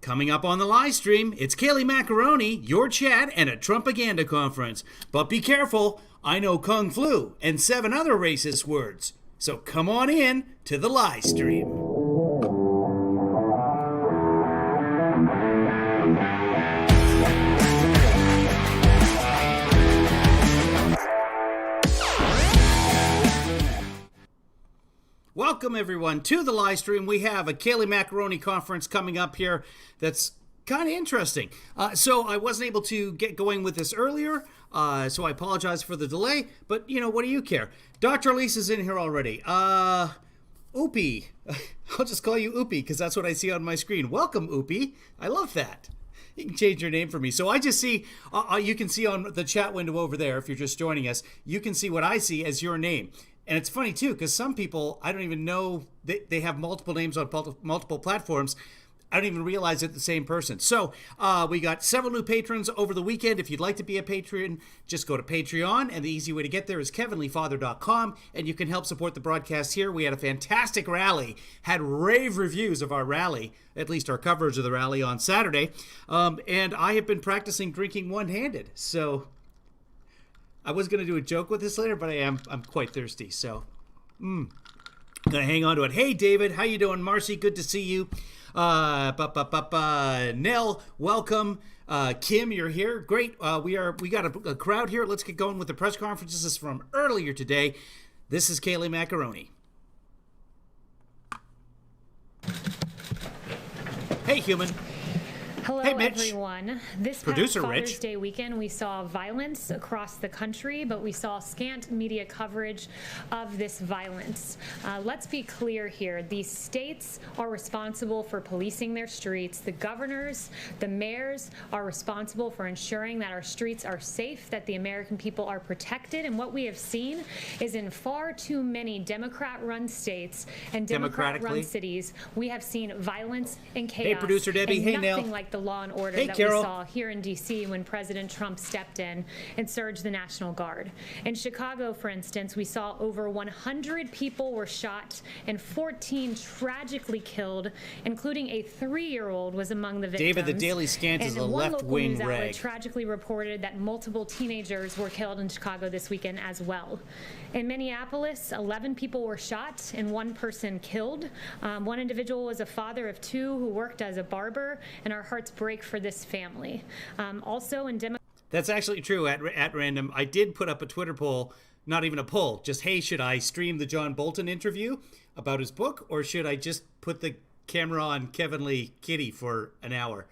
Coming up on the live stream, it's KKK-Lie Macaroni, your chat, and a Trumpaganda conference. But be careful, I know Kung Flu and 7 other racist words. So come on in to the live stream. Welcome, everyone, to the live stream. We have a KKK-Lie Macaroni conference coming up here that's kind of interesting. So I wasn't able to get going with this earlier, so I apologize for the delay. But, you know, what do you care? Dr. Elise is in here already. Oopie. I'll just call you Oopie because that's what I see on my screen. Welcome, Oopie. I love that. You can change your name for me. So I just see, you can see on the chat window over there, if you're just joining us, you can see what I see as your name. And it's funny, too, because some people, I don't even know, they have multiple names on multiple platforms. I don't even realize it's the same person. So we got several new patrons over the weekend. If you'd like to be a patron, just go to Patreon. And the easy way to get there is kevinleefather.com. And you can help support the broadcast here. We had a fantastic rally, had rave reviews of our rally, at least our coverage of the rally on Saturday. And I have been practicing drinking one-handed. So I was going to do a joke with this later, but I'm quite thirsty, so I'm going to hang on to it. Hey, David, how you doing? Marcy, good to see you. Nell, welcome. Kim, you're here. Great. We got a crowd here. Let's get going with the press conference. This is from earlier today. This is KKK-Lie Macaroni. Hey, human. Hello, hey, Mitch. everyone. This Producer past Father's Rich. Day weekend, we saw violence across the country, but we saw scant media coverage of this violence. Let's be clear here. These states are responsible for policing their streets. The governors, the mayors are responsible for ensuring that our streets are safe, that the American people are protected. And what we have seen is in far too many Democrat-run states and Democrat-run cities, we have seen violence and chaos. Hey, Producer Debbie. Hey, Nell. Nothing like the law and order hey, that Carol. we saw here in D.C. when President Trump stepped in and surged the National Guard. In Chicago, for instance, we saw over 100 people were shot and 14 tragically killed, including a 3-year-old was among the victims. David, the Daily Scant is a left-wing rag. Tragically reported that multiple teenagers were killed in Chicago this weekend as well. In Minneapolis, 11 people were shot and 1 person killed. One individual was a father of 2 who worked as a barber, and our hearts break for this family. Also in That's actually true. At random, I did put up a Twitter poll, not even a poll, just, hey, should I stream the John Bolton interview about his book, or should I just put the camera on Kevin Lee Kitty for an hour?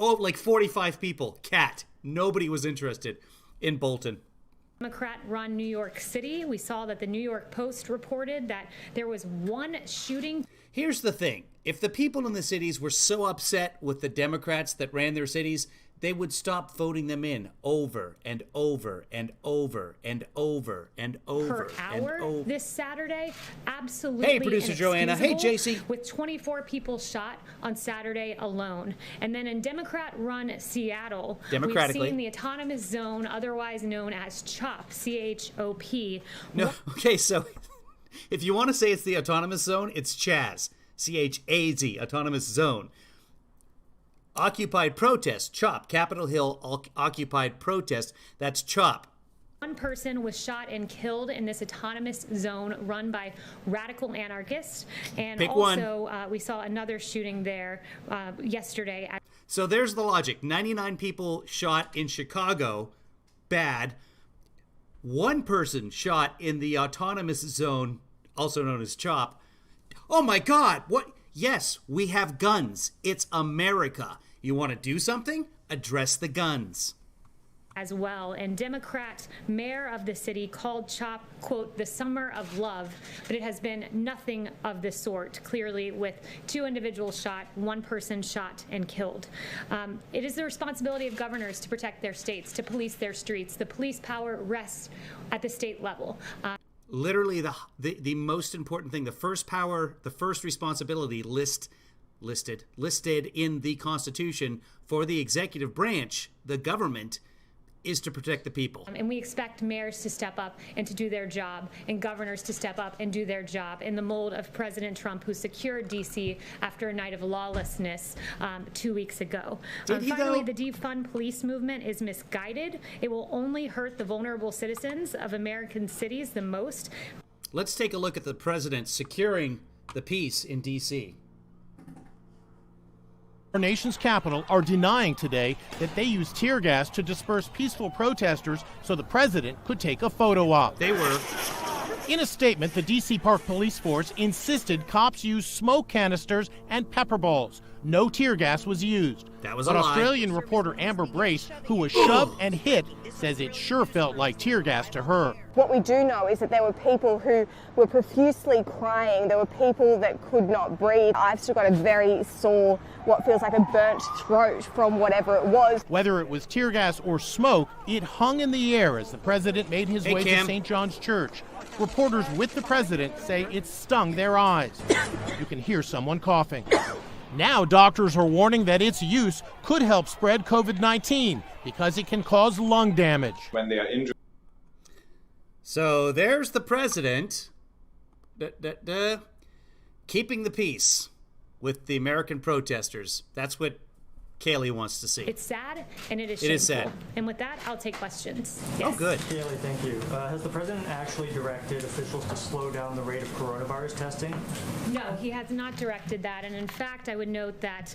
Oh, like 45 people. Cat. Nobody was interested in Bolton. Democrat-run New York City, we saw that the New York Post reported that there was 1 shooting. Here's the thing. If the people in the cities were so upset with the Democrats that ran their cities, they would stop voting them in over and over and over and over and over per hour and over. This Saturday. Absolutely. Hey, Producer Joanna. Hey, JC. With 24 people shot on Saturday alone. And then in Democrat-run Seattle, we've seen the autonomous zone, otherwise known as CHOP, C-H-O-P. No, okay, so if you want to say it's the autonomous zone, it's Chaz, C-H-A-Z, autonomous zone. Occupied protest, CHOP, Capitol Hill occupied protest, that's CHOP. 1 person was shot and killed in this autonomous zone run by radical anarchists. And Pick also we saw another shooting there yesterday. So there's the logic. 99 people shot in Chicago, bad. 1 person shot in the autonomous zone, also known as CHOP. Oh my God, what? Yes, we have guns. It's America. You want to do something? Address the guns. As well, and Democrat mayor of the city called CHOP, quote, the summer of love, but it has been nothing of the sort, clearly, with 2 individuals shot, 1 person shot and killed. It is the responsibility of governors to protect their states, to police their streets. The police power rests at the state level. Literally the most important thing, the first power, the first responsibility listed in the Constitution for the executive branch, the government, is to protect the people. And we expect mayors to step up and to do their job, and governors to step up and do their job in the mold of President Trump, who secured D.C. after a night of lawlessness 2 weeks ago. Finally, the defund police movement is misguided. It will only hurt the vulnerable citizens of American cities the most. Let's take a look at the president securing the peace in D.C. Our nation's capital are denying today that they used tear gas to disperse peaceful protesters so the president could take a photo op. They were. In a statement, the D.C. Park Police Force insisted cops use smoke canisters and pepper balls. No tear gas was used. That was but a lie. Australian reporter Amber Brace, who was shoved and hit, says it sure felt like tear gas to her. What we do know is that there were people who were profusely crying. There were people that could not breathe. I've still got a very sore, what feels like a burnt throat from whatever it was. Whether it was tear gas or smoke, it hung in the air as the president made his way to St. John's Church. Reporters with the president say it stung their eyes. You can hear someone coughing. Now doctors are warning that its use could help spread COVID-19 because it can cause lung damage. When they are injured. So there's the president keeping the peace with the American protesters. That's what Kaylee wants to see. It's sad, and it is shameful. It is sad. And with that, I'll take questions. Oh, Yes. good. Kaylee, thank you. Has the president actually directed officials to slow down the rate of coronavirus testing? No, he has not directed that. And in fact, I would note that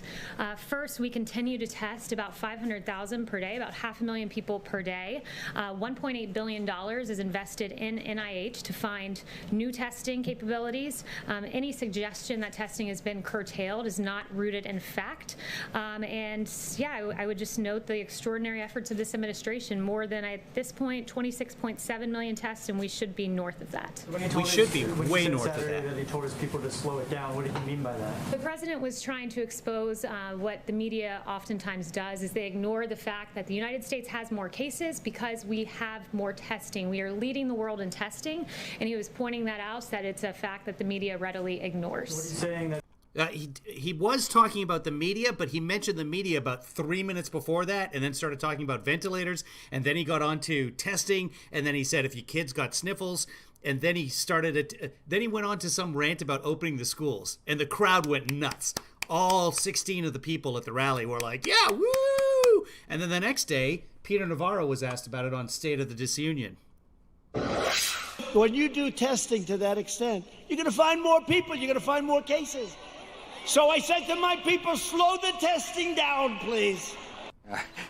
first, we continue to test about 500,000 per day, about 500,000 people per day. $1.8 billion is invested in NIH to find new testing capabilities. Any suggestion that testing has been curtailed is not rooted in fact. And yeah, I would just note the extraordinary efforts of this administration. More than, at this point, 26.7 million tests, and we should be north of that. We should be way north of that. He told his people to slow it down. What did he mean by that? The president was trying to expose what the media oftentimes does, is they ignore the fact that the United States has more cases because we have more testing. We are leading the world in testing, and he was pointing that out, that it's a fact that the media readily ignores. What are you saying that? He was talking about the media, but he mentioned the media about 3 minutes before that, and then started talking about ventilators, and then he got on to testing, and then he said if your kids got sniffles, and then he then he went on to some rant about opening the schools, and the crowd went nuts. All 16 of the people at the rally were like, yeah, woo! And then the next day, Peter Navarro was asked about it on State of the Disunion. When you do testing to that extent, you're going to find more people, you're going to find more cases. So I said to my people, slow the testing down, please.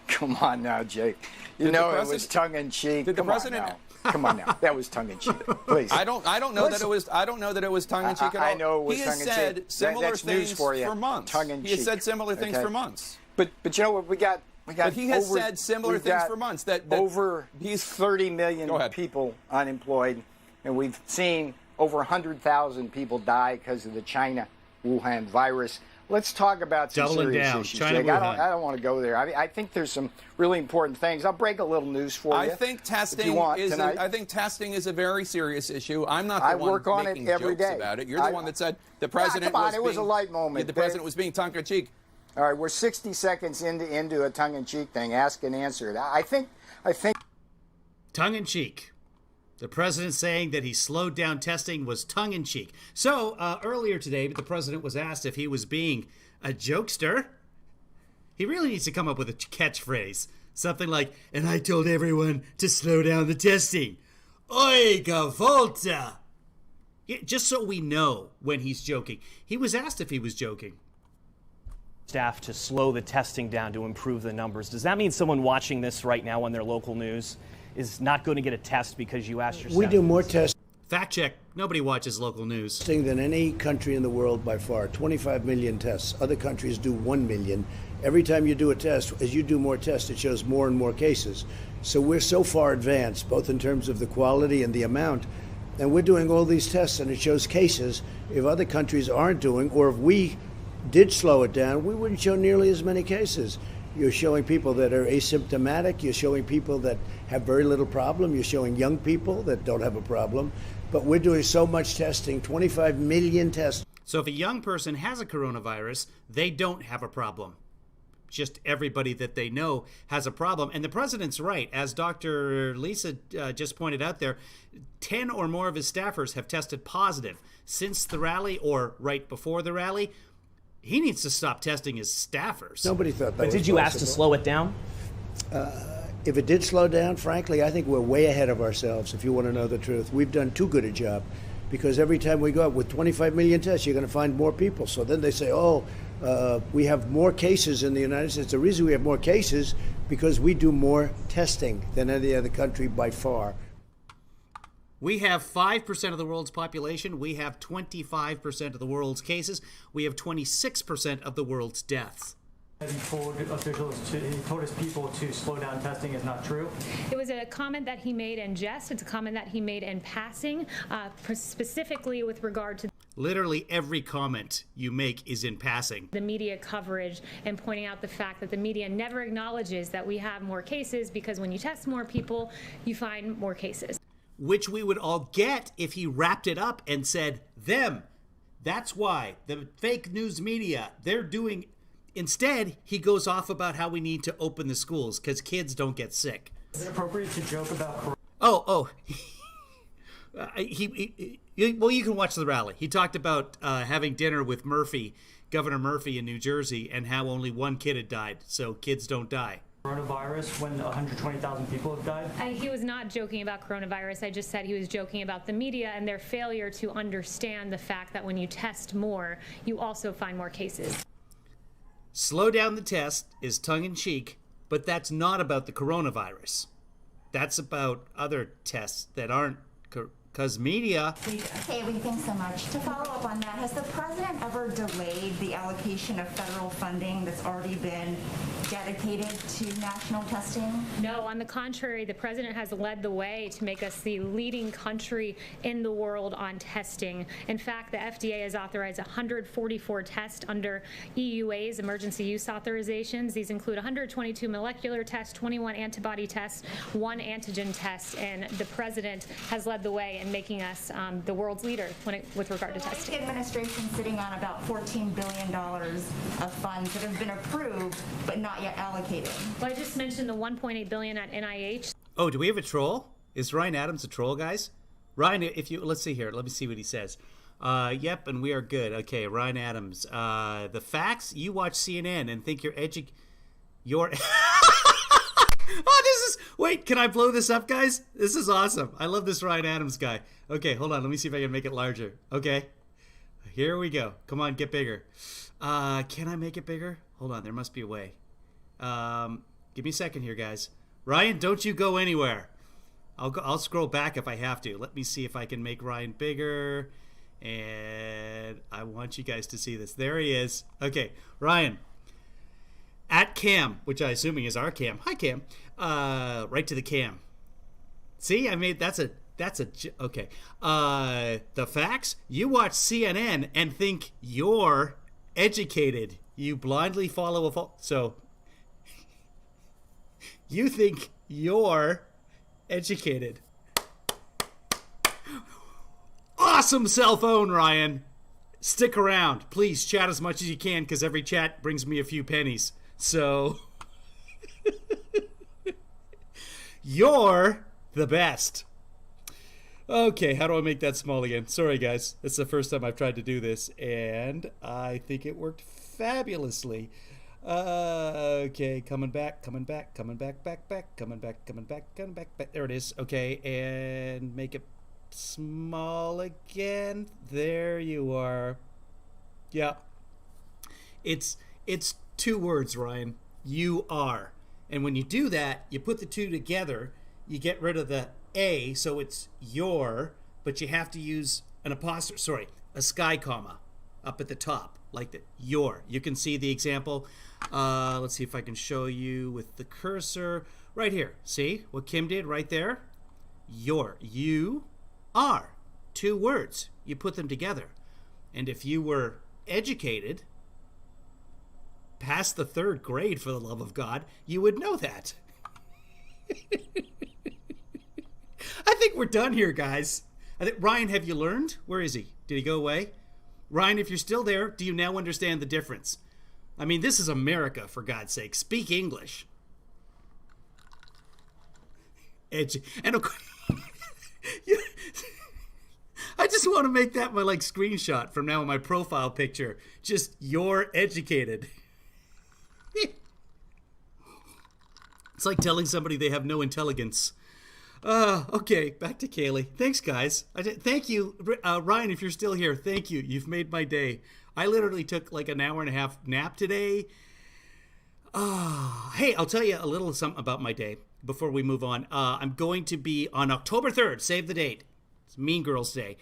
Come on now, Jake. You know it was tongue-in-cheek. Did the president? Come on now. That was tongue-in-cheek. Please. I don't know that it was. I don't know that it was tongue-in-cheek at all. I know it was tongue-in-cheek. tongue-in-cheek. He has said similar things for months. Tongue-in-cheek. He has said similar things for months. But you know what? We got. But he has said similar things for months. That over 30 million people unemployed, and we've seen over 100,000 people die because of the China Wuhan virus. Let's talk about some serious issues, Jake. I don't want to go there. I think there's some really important things. I'll break a little news for you. I think testing is a very serious issue. I'm not the one making jokes about it. You're the one that said the president it was a light moment. The president was being tongue-in-cheek. All right, we're 60 seconds into a tongue-in-cheek thing. Ask and answer it. I think tongue-in-cheek. The president saying that he slowed down testing was tongue-in-cheek. So earlier today, the president was asked if he was being a jokester. He really needs to come up with a catchphrase. Something like, and I told everyone to slow down the testing. Oiga volta. Yeah, just so we know when he's joking. He was asked if he was joking. Staff to slow the testing down to improve the numbers. Does that mean someone watching this right now on their local news is not going to get a test because you asked your staff? We do more testing. Fact check. Nobody watches local news. Than any country in the world by far. 25 million tests. Other countries do 1 million. Every time you do a test, as you do more tests, it shows more and more cases. So we're so far advanced, both in terms of the quality and the amount. And we're doing all these tests, and it shows cases. If other countries aren't doing, or if we did slow it down, we wouldn't show nearly as many cases. You're showing people that are asymptomatic. You're showing people that have very little problem. You're showing young people that don't have a problem. But we're doing so much testing, 25 million tests. So if a young person has a coronavirus, they don't have a problem. just everybody that they know has a problem. And the president's right. As Dr. Lisa just pointed out there, 10 or more of his staffers have tested positive since the rally or right before the rally. He needs to stop testing his staffers. Nobody thought that But did you ask to slow it down? If it did slow down, frankly, I think we're way ahead of ourselves, if you want to know the truth. We've done too good a job, because every time we go up with 25 million tests, you're going to find more people. So then they say, we have more cases in the United States. The reason we have more cases, because we do more testing than any other country by far. We have 5% of the world's population. We have 25% of the world's cases. We have 26% of the world's deaths. He told his people to slow down testing is not true. It was a comment that he made in jest. It's a comment that he made in passing, specifically with regard to literally every comment you make is in passing. The media coverage and pointing out the fact that the media never acknowledges that we have more cases, because when you test more people, you find more cases. Which we would all get if he wrapped it up and said, them. That's why the fake news media, they're doing. Instead, he goes off about how we need to open the schools because kids don't get sick. Is it appropriate to joke about corona? Well, you can watch the rally. He talked about having dinner with Governor Murphy in New Jersey, and how only one kid had died, so kids don't die. Coronavirus when 120,000 people have died? He was not joking about coronavirus. I just said he was joking about the media and their failure to understand the fact that when you test more, you also find more cases. Slow down the test is tongue-in-cheek, but that's not about the coronavirus. That's about other tests that aren't, because media. Haley, thanks so much. To follow up on that, has the president ever delayed the allocation of federal funding that's already been dedicated to national testing? No, on the contrary, the president has led the way to make us the leading country in the world on testing. In fact, the FDA has authorized 144 tests under EUA's emergency use authorizations. These include 122 molecular tests, 21 antibody tests, 1 antigen test, and the president has led the way in making us the world's leader with regard to testing. The administration sitting on about $14 billion of funds that have been approved but not yet allocated. Well, I just mentioned the $1.8 billion at NIH. Oh, do we have a troll? Is Ryan Adams a troll, guys? Ryan, let's see here. Let me see what he says. Yep, and we are good. Okay, Ryan Adams. The facts, you watch CNN and think you're wait, can I blow this up, guys? This is awesome. I love this Ryan Adams guy. Okay, hold on. Let me see if I can make it larger. Okay, here we go. Come on, get bigger. Can I make it bigger? Hold on, there must be a way. Give me a second here, guys. Ryan, don't you go anywhere. I'll scroll back if I have to. Let me see if I can make Ryan bigger. And I want you guys to see this. There he is. Okay, Ryan. At Cam, which I assuming is our Cam. Hi, Cam. Right to the Cam. See, I made okay. The facts. You watch CNN and think you're educated. You blindly follow so you think you're educated. Awesome cell phone, Ryan. Stick around. Please chat as much as you can, because every chat brings me a few pennies. So, you're the best. Okay, how do I make that small again? Sorry, guys. It's the first time I've tried to do this, and I think it worked fabulously. Okay, coming back. There it is. Okay, and make it small again. There you are. Yeah. It's 2 words, Ryan. You are. And when you do that, you put the 2 together, you get rid of the A, so it's your, but you have to use an apostrophe, a sky comma up at the top, like that. Your. You can see the example. Let's see if I can show you with the cursor. Right here. See what Kim did right there? Your. You are. 2 words. You put them together. And if you were educated, past the 3rd grade, for the love of God, you would know that. I think we're done here, guys. Ryan, have you learned? Where is he? Did he go away? Ryan, if you're still there, do you now understand the difference? I mean, this is America, for God's sake. Speak English. And I just want to make that my screenshot from now on my profile picture. Just you're educated. It's like telling somebody they have no intelligence. Okay, back to Kaylee. Thanks, guys. Thank you, Ryan, if you're still here. Thank you. You've made my day. I literally took an hour and a half nap today. Hey, I'll tell you a little something about my day before we move on. I'm going to be on October 3rd. Save the date. It's Mean Girls Day.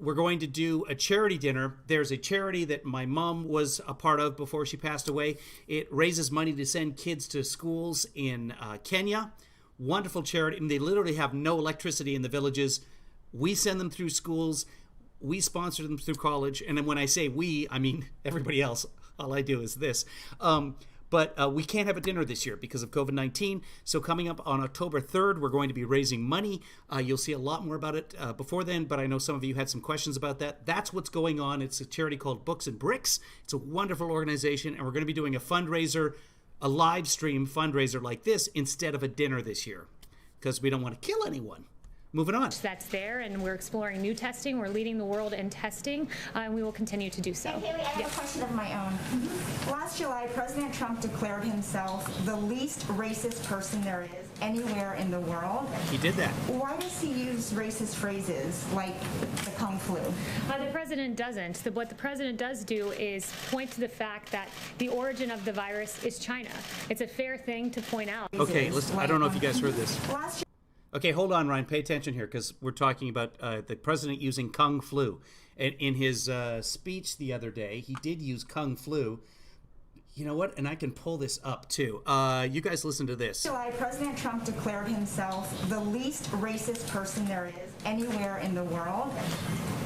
We're going to do a charity dinner. There's a charity that my mom was a part of before she passed away. It raises money to send kids to schools in Kenya. Wonderful charity. I mean, they literally have no electricity in the villages. We send them through schools. We sponsor them through college. And then when I say we, I mean everybody else. All I do is this. But we can't have a dinner this year because of COVID-19. So coming up on October 3rd, we're going to be raising money. You'll see a lot more about it before then, but I know some of you had some questions about that. That's what's going on. It's a charity called Books and Bricks. It's a wonderful organization, and we're going to be doing a fundraiser, a live stream fundraiser like this instead of a dinner this year because we don't want to kill anyone. Moving on. That's there, and we're exploring new testing. We're leading the world in testing, and we will continue to do so. Hey, Haley, I have a question of my own. Last July, President Trump declared himself the least racist person there is anywhere in the world. He did that. Why does he use racist phrases like the Kung flu? The president doesn't. What the president does do is point to the fact that the origin of the virus is China. It's a fair thing to point out. Okay, listen, I don't know if you guys heard this. Okay, hold on, Ryan. Pay attention here because we're talking about the president using Kung flu. And in his speech the other day, he did use Kung flu. You know what? And I can pull this up, too. You guys listen to this. July, President Trump declared himself the least racist person there is anywhere in the world.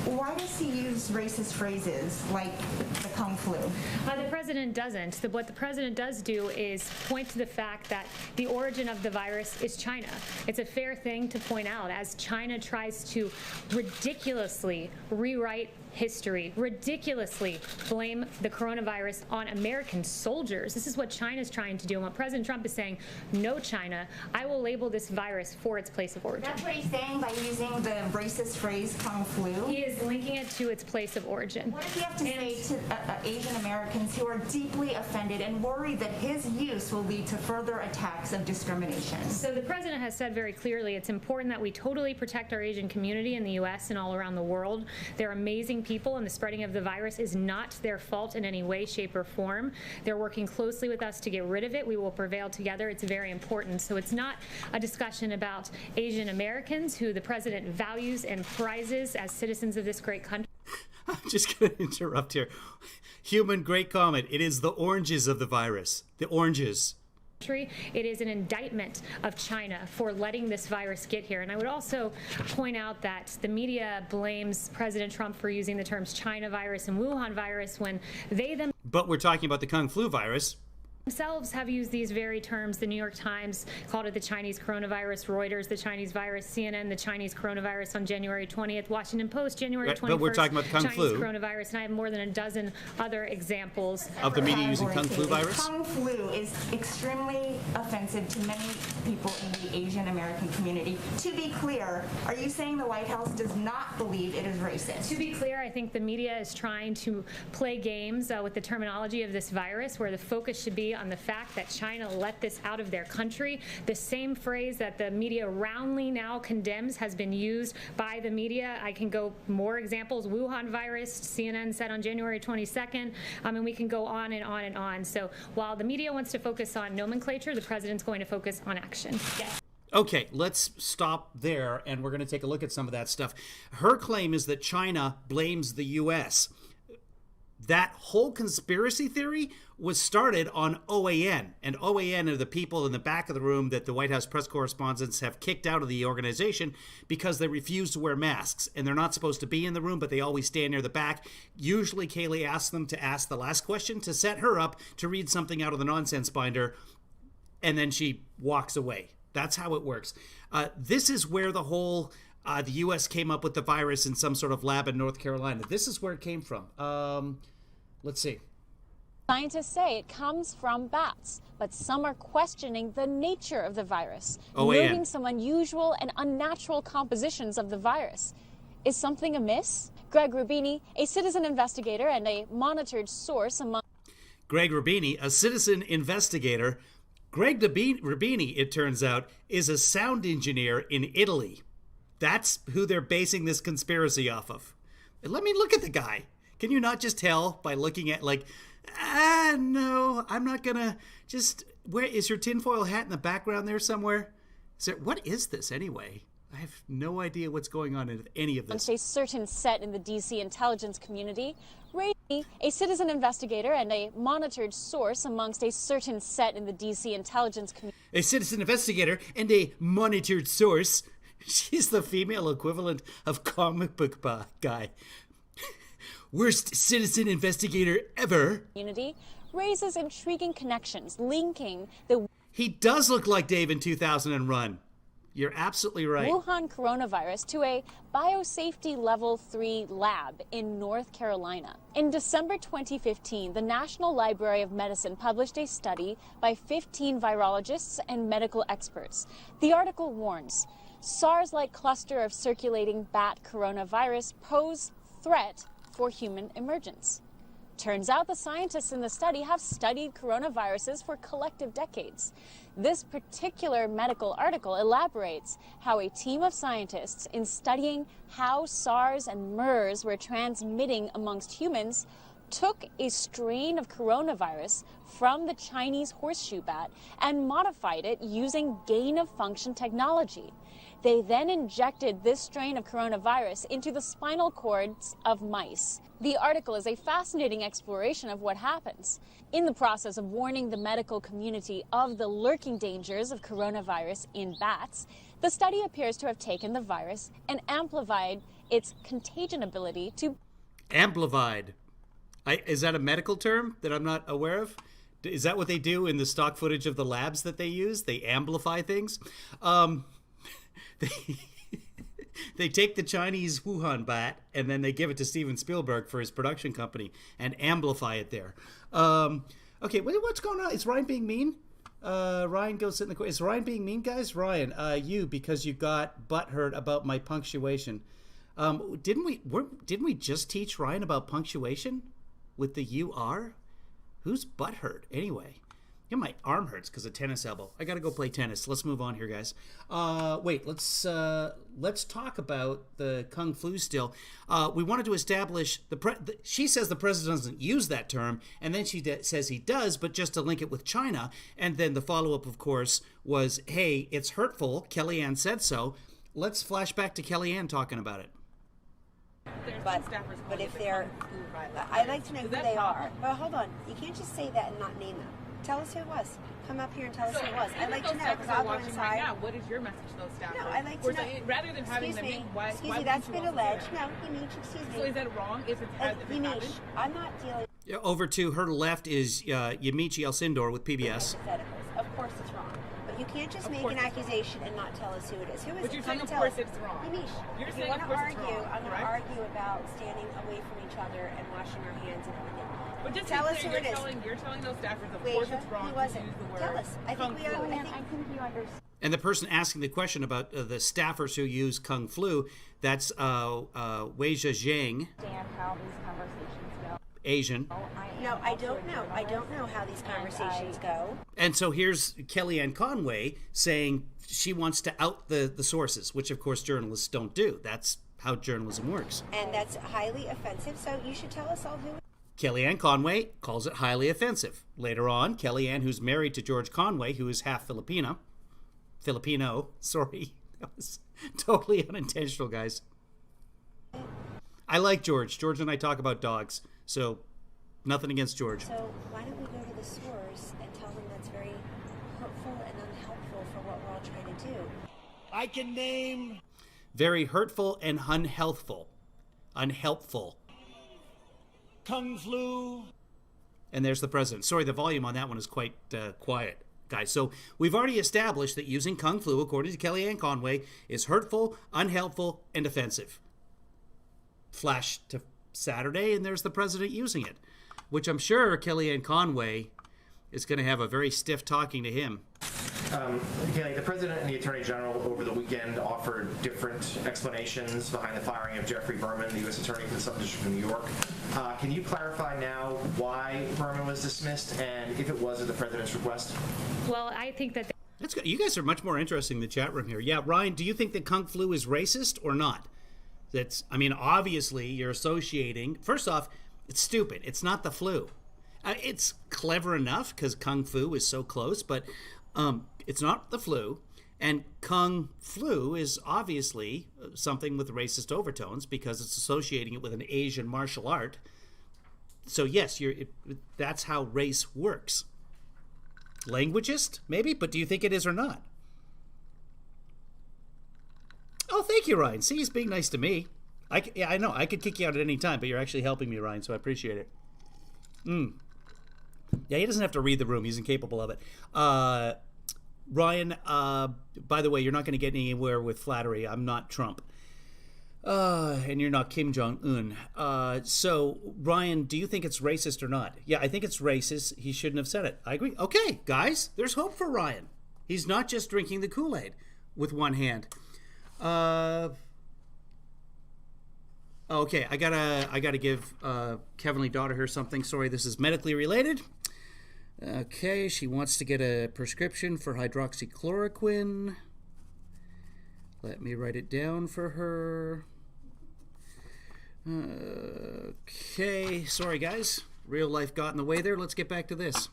Why does he use racist phrases like the Kung flu? The president doesn't. What the president does do is point to the fact that the origin of the virus is China. It's a fair thing to point out as China tries to ridiculously rewrite history, ridiculously blame the coronavirus on American soldiers. This is what China's trying to do. And what President Trump is saying, no, China, I will label this virus for its place of origin. That's what he's saying by using the racist phrase Kung flu? He is linking it to its place of origin. What does he have to say to Asian Americans who are deeply offended and worried that his use will lead to further attacks of discrimination? So the president has said very clearly it's important that we totally protect our Asian community in the U.S. and all around the world. They're amazing people, and the spreading of the virus is not their fault in any way, shape, or form. They're working closely with us to get rid of it. We will prevail together. It's very important. So it's not a discussion about Asian Americans who the president values and prizes as citizens of this great country. I'm just going to interrupt here. Human, great comment. It is the oranges of the virus. The oranges. It is an indictment of China for letting this virus get here. And I would also point out that the media blames President Trump for using the terms China virus and Wuhan virus when they But we're talking about the Kung flu virus. Themselves have used these very terms. The New York Times called it the Chinese coronavirus, Reuters the Chinese virus, CNN the Chinese coronavirus on January 20th, Washington Post January 21st. But we're talking about the Kung Chinese flu coronavirus, and I have more than a dozen other examples of the media using Kung flu virus. Kung flu is extremely offensive to many people in the Asian American community. To be clear, are you saying the White House does not believe it is racist? To be clear, I think the media is trying to play games with the terminology of this virus, where the focus should be on the fact that China let this out of their country. The same phrase that the media roundly now condemns has been used by the media. I can go more examples. Wuhan virus, CNN said on January 22nd, and we can go on and on and on. So while the media wants to focus on nomenclature, the president's going to focus on action. Yes. Okay, let's stop there, and we're going to take a look at some of that stuff. Her claim is that China blames the U.S. That whole conspiracy theory was started on OAN, and OAN are the people in the back of the room that the White House press correspondents have kicked out of the organization because they refuse to wear masks, and they're not supposed to be in the room, but they always stand near the back. Usually Kaylee asks them to ask the last question to set her up to read something out of the nonsense binder, and then she walks away. That's how it works. This is where the whole the U.S. came up with the virus in some sort of lab in North Carolina. This is where it came from. Let's see. Scientists say it comes from bats, but some are questioning the nature of the virus, noting some unusual and unnatural compositions of the virus. Is something amiss? Greg Rubini, a citizen investigator and a monitored source among... Greg Rubini, a citizen investigator. Greg Rubini, it turns out, is a sound engineer in Italy. That's who they're basing this conspiracy off of. Let me look at the guy. Can you not just tell by looking at, like, no, I'm not gonna just... Where is your tinfoil hat in the background there somewhere? What is this anyway? I have no idea what's going on in any of this. A certain set in the DC intelligence community, a citizen investigator and a monitored source amongst a certain set in the DC intelligence community. A citizen investigator and a monitored source. She's the female equivalent of comic book guy. Worst citizen investigator ever. Community raises intriguing connections linking the... He does look like Dave in 2000 and Run. You're absolutely right. Wuhan coronavirus to a biosafety level 3 lab in North Carolina. In December 2015, the National Library of Medicine published a study by 15 virologists and medical experts. The article warns, SARS-like cluster of circulating bat coronavirus pose threat for human emergence. Turns out the scientists in the study have studied coronaviruses for collective decades. This particular medical article elaborates how a team of scientists, in studying how SARS and MERS were transmitting amongst humans, took a strain of coronavirus from the Chinese horseshoe bat and modified it using gain-of-function technology. They then injected this strain of coronavirus into the spinal cords of mice. The article is a fascinating exploration of what happens. In the process of warning the medical community of the lurking dangers of coronavirus in bats, the study appears to have taken the virus and amplified its contagion ability to... Amplified. Is that a medical term that I'm not aware of? Is that what they do in the stock footage of the labs that they use? They amplify things? They take the Chinese Wuhan bat and then they give it to Steven Spielberg for his production company and amplify it there. Okay, what's going on? Is Ryan being mean? Ryan, go sit in the corner. Is Ryan being mean, guys? Ryan, you, because you got butthurt about my punctuation. Didn't we just teach Ryan about punctuation with the UR? Who's butthurt anyway? Yeah, my arm hurts because of tennis elbow. I gotta go play tennis. Let's move on here, guys. Wait, let's talk about the Kung Flu still. We wanted to establish she says the president doesn't use that term, and then she says he does, but just to link it with China. And then the follow-up, of course, was, hey, it's hurtful. Kellyanne said so. Let's flash back to Kellyanne talking about it. But if they're, I'd like to know who they are. But hold on, you can't just say that and not name them. Tell us who it was. Come up here and tell us who it was. I'd like to know because I'll go inside. Right now, what is your message to those staffers? No, I'd like to know. Rather than having them meet, why excuse me, that's been alleged. No, Yamiche, excuse me. So is that wrong? Is it Yamiche, I'm not dealing. Over to her left is Yamiche Alcindor with PBS. Of course it's wrong. But you can't just make an accusation and not tell us who it is. Who is but it? you're saying, of course it's wrong. Yamiche, you're if saying, you want of to course argue, it's wrong, I'm going to argue about standing away from each other and washing our hands and everything. But just tell us who it is. You're telling those staffers, of course it's wrong to use the word. Tell us. I think you understand. And the person asking the question about the staffers who use Kung Flu, that's Wei Zhejiang. Understand how these conversations go. Asian. No, I don't know. I don't know how these conversations go. And so here's Kellyanne Conway saying she wants to out the sources, which of course journalists don't do. That's how journalism works. And that's highly offensive, so you should tell us all who. Kellyanne Conway calls it highly offensive. Later on, Kellyanne, who's married to George Conway, who is half Filipino, sorry, that was totally unintentional, guys. I like George. George and I talk about dogs, so nothing against George. So why don't we go to the source and tell them that's very hurtful and unhelpful for what we're all trying to do? I can name... Very hurtful and unhelpful. Unhelpful. Kung Flu. And there's the president. Sorry, the volume on that one is quite quiet, guys. So we've already established that using Kung Flu, according to Kellyanne Conway, is hurtful, unhelpful, and offensive. Flash to Saturday, and there's the president using it. which I'm sure Kellyanne Conway is going to have a very stiff talking to him. Kelly, the President and the Attorney General over the weekend offered different explanations behind the firing of Jeffrey Berman, the U.S. Attorney for the Southern District of New York. Can you clarify now why Berman was dismissed and if it was at the President's request? Well, I think that... That's good. You guys are much more interesting in the chat room here. Yeah, Ryan, do you think that Kung Flu is racist or not? Obviously, you're associating... First off, it's stupid. It's not the flu. It's clever enough because Kung Fu is so close, but it's not the flu. And Kung Flu is obviously something with racist overtones because it's associating it with an Asian martial art. So yes, that's how race works. Languagist, maybe, but do you think it is or not? Oh, thank you, Ryan. See, he's being nice to me. I know, I could kick you out at any time, but you're actually helping me, Ryan, so I appreciate it. Yeah, he doesn't have to read the room. He's incapable of it. Ryan, by the way, you're not going to get anywhere with flattery. I'm not Trump. And you're not Kim Jong-un. So, Ryan, do you think it's racist or not? Yeah, I think it's racist. He shouldn't have said it. I agree. Okay, guys, there's hope for Ryan. He's not just drinking the Kool-Aid with one hand. Okay, I gotta give Heavenly Daughter here something. Sorry, this is medically related. Okay, she wants to get a prescription for hydroxychloroquine. Let me write it down for her. Okay, sorry guys. Real life got in the way there. Let's get back to this.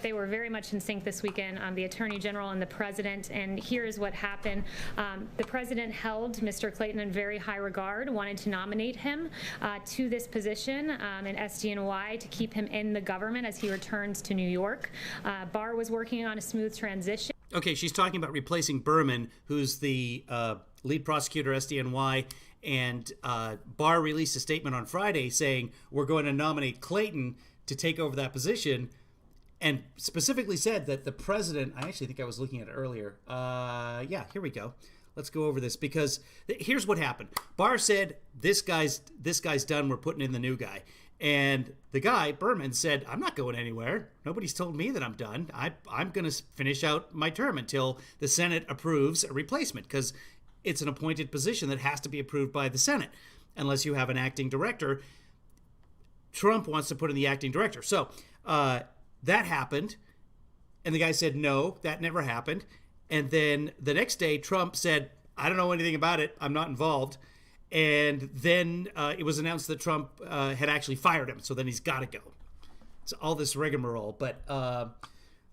They were very much in sync this weekend, the Attorney General and the President, and here's what happened. The President held Mr. Clayton in very high regard, wanted to nominate him to this position in SDNY to keep him in the government as he returns to New York. Barr was working on a smooth transition. Okay, she's talking about replacing Berman, who's the lead prosecutor, SDNY, and Barr released a statement on Friday saying, we're going to nominate Clayton to take over that position, and specifically said that the president, I actually think I was looking at it earlier. Yeah, here we go. Let's go over this because here's what happened. Barr said, this guy's done. We're putting in the new guy. And the guy, Berman, said, I'm not going anywhere. Nobody's told me that I'm done. I'm going to finish out my term until the Senate approves a replacement because it's an appointed position that has to be approved by the Senate unless you have an acting director. Trump wants to put in the acting director. So, that happened, and the guy said, no, that never happened. And then the next day, Trump said, I don't know anything about it. I'm not involved. And then it was announced that Trump had actually fired him, so then he's got to go. It's all this rigmarole. But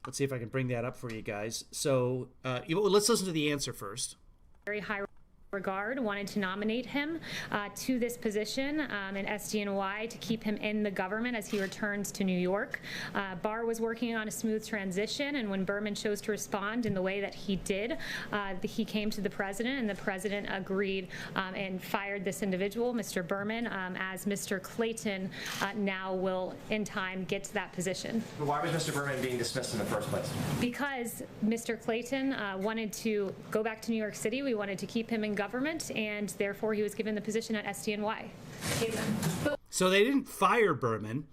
let's see if I can bring that up for you guys. So let's listen to the answer first. Very high regard, wanted to nominate him to this position in SDNY to keep him in the government as he returns to New York. Barr was working on a smooth transition, and when Berman chose to respond in the way that he did, he came to the president, and the president agreed and fired this individual, Mr. Berman, as Mr. Clayton now will, in time, get to that position. But why was Mr. Berman being dismissed in the first place? Because Mr. Clayton wanted to go back to New York City. We wanted to keep him in government, and therefore he was given the position at SDNY. So they didn't fire Berman.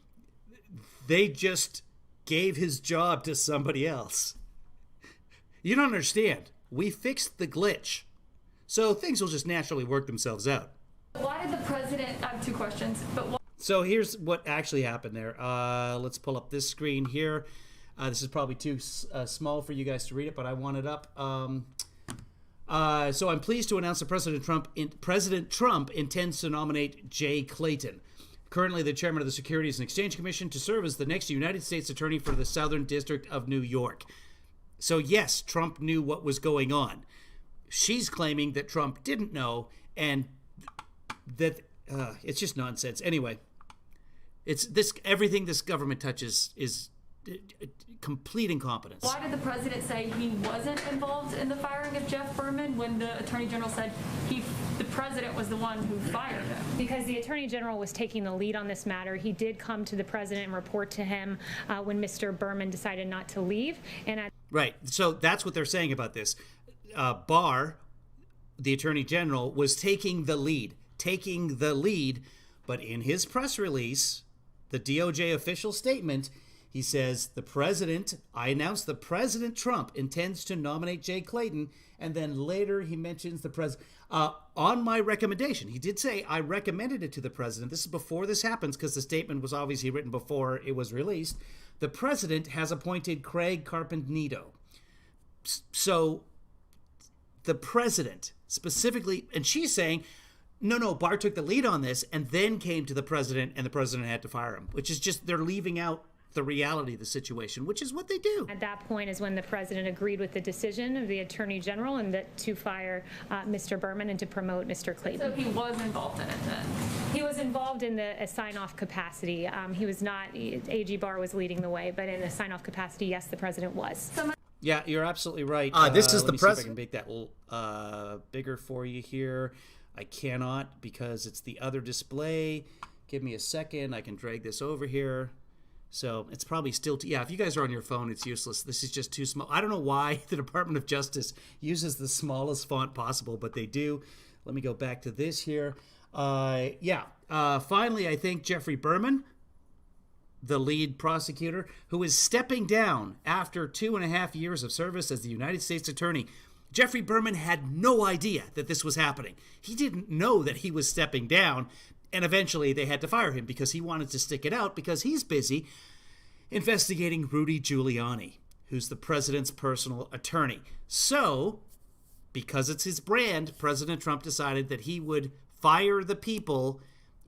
They just gave his job to somebody else. You don't understand. We fixed the glitch. So things will just naturally work themselves out. Why did the president, I have two questions, but so here's what actually happened there. Let's pull up this screen here. This is probably too small for you guys to read it, but I want it up. So I'm pleased to announce that President Trump intends to nominate Jay Clayton, currently the chairman of the Securities and Exchange Commission, to serve as the next United States Attorney for the Southern District of New York. So yes, Trump knew what was going on. She's claiming that Trump didn't know, and that it's just nonsense. Anyway, it's this. Everything this government touches is complete incompetence. Why did the president say he wasn't involved in the firing of Jeff Berman when the Attorney General said the president was the one who fired him? Because the Attorney General was taking the lead on this matter. He did come to the president and report to him when Mr. Berman decided not to leave. Right. So that's what they're saying about this. Barr, the Attorney General, was taking the lead, but in his press release, the DOJ official statement, he says, I announced the President Trump intends to nominate Jay Clayton. And then later he mentions the president on my recommendation. He did say, I recommended it to the president. This is before this happens because the statement was obviously written before it was released. The president has appointed Craig Carpenito. So the president specifically, and she's saying, no, Barr took the lead on this and then came to the president and the president had to fire him, which is just, they're leaving out the reality of the situation, which is what they do. At that point is when the president agreed with the decision of the attorney general and that to fire Mr. Berman and to promote Mr. Clayton. So he was involved in it then? He was involved in a sign-off capacity. He was not, AG Barr was leading the way, but in a sign-off capacity, yes, the president was. Yeah, you're absolutely right. This is the president. Let me see if I can make that a little bigger for you here. I cannot because it's the other display. Give me a second. I can drag this over here. So it's probably still, if you guys are on your phone, it's useless. This is just too small. I don't know why the Department of Justice uses the smallest font possible, but they do. Let me go back to this here. Finally, I think Jeffrey Berman, the lead prosecutor, who is stepping down after 2.5 years of service as the United States Attorney. Jeffrey Berman had no idea that this was happening. He didn't know that he was stepping down. And eventually they had to fire him because he wanted to stick it out because he's busy investigating Rudy Giuliani, who's the president's personal attorney. So, because it's his brand, President Trump decided that he would fire the people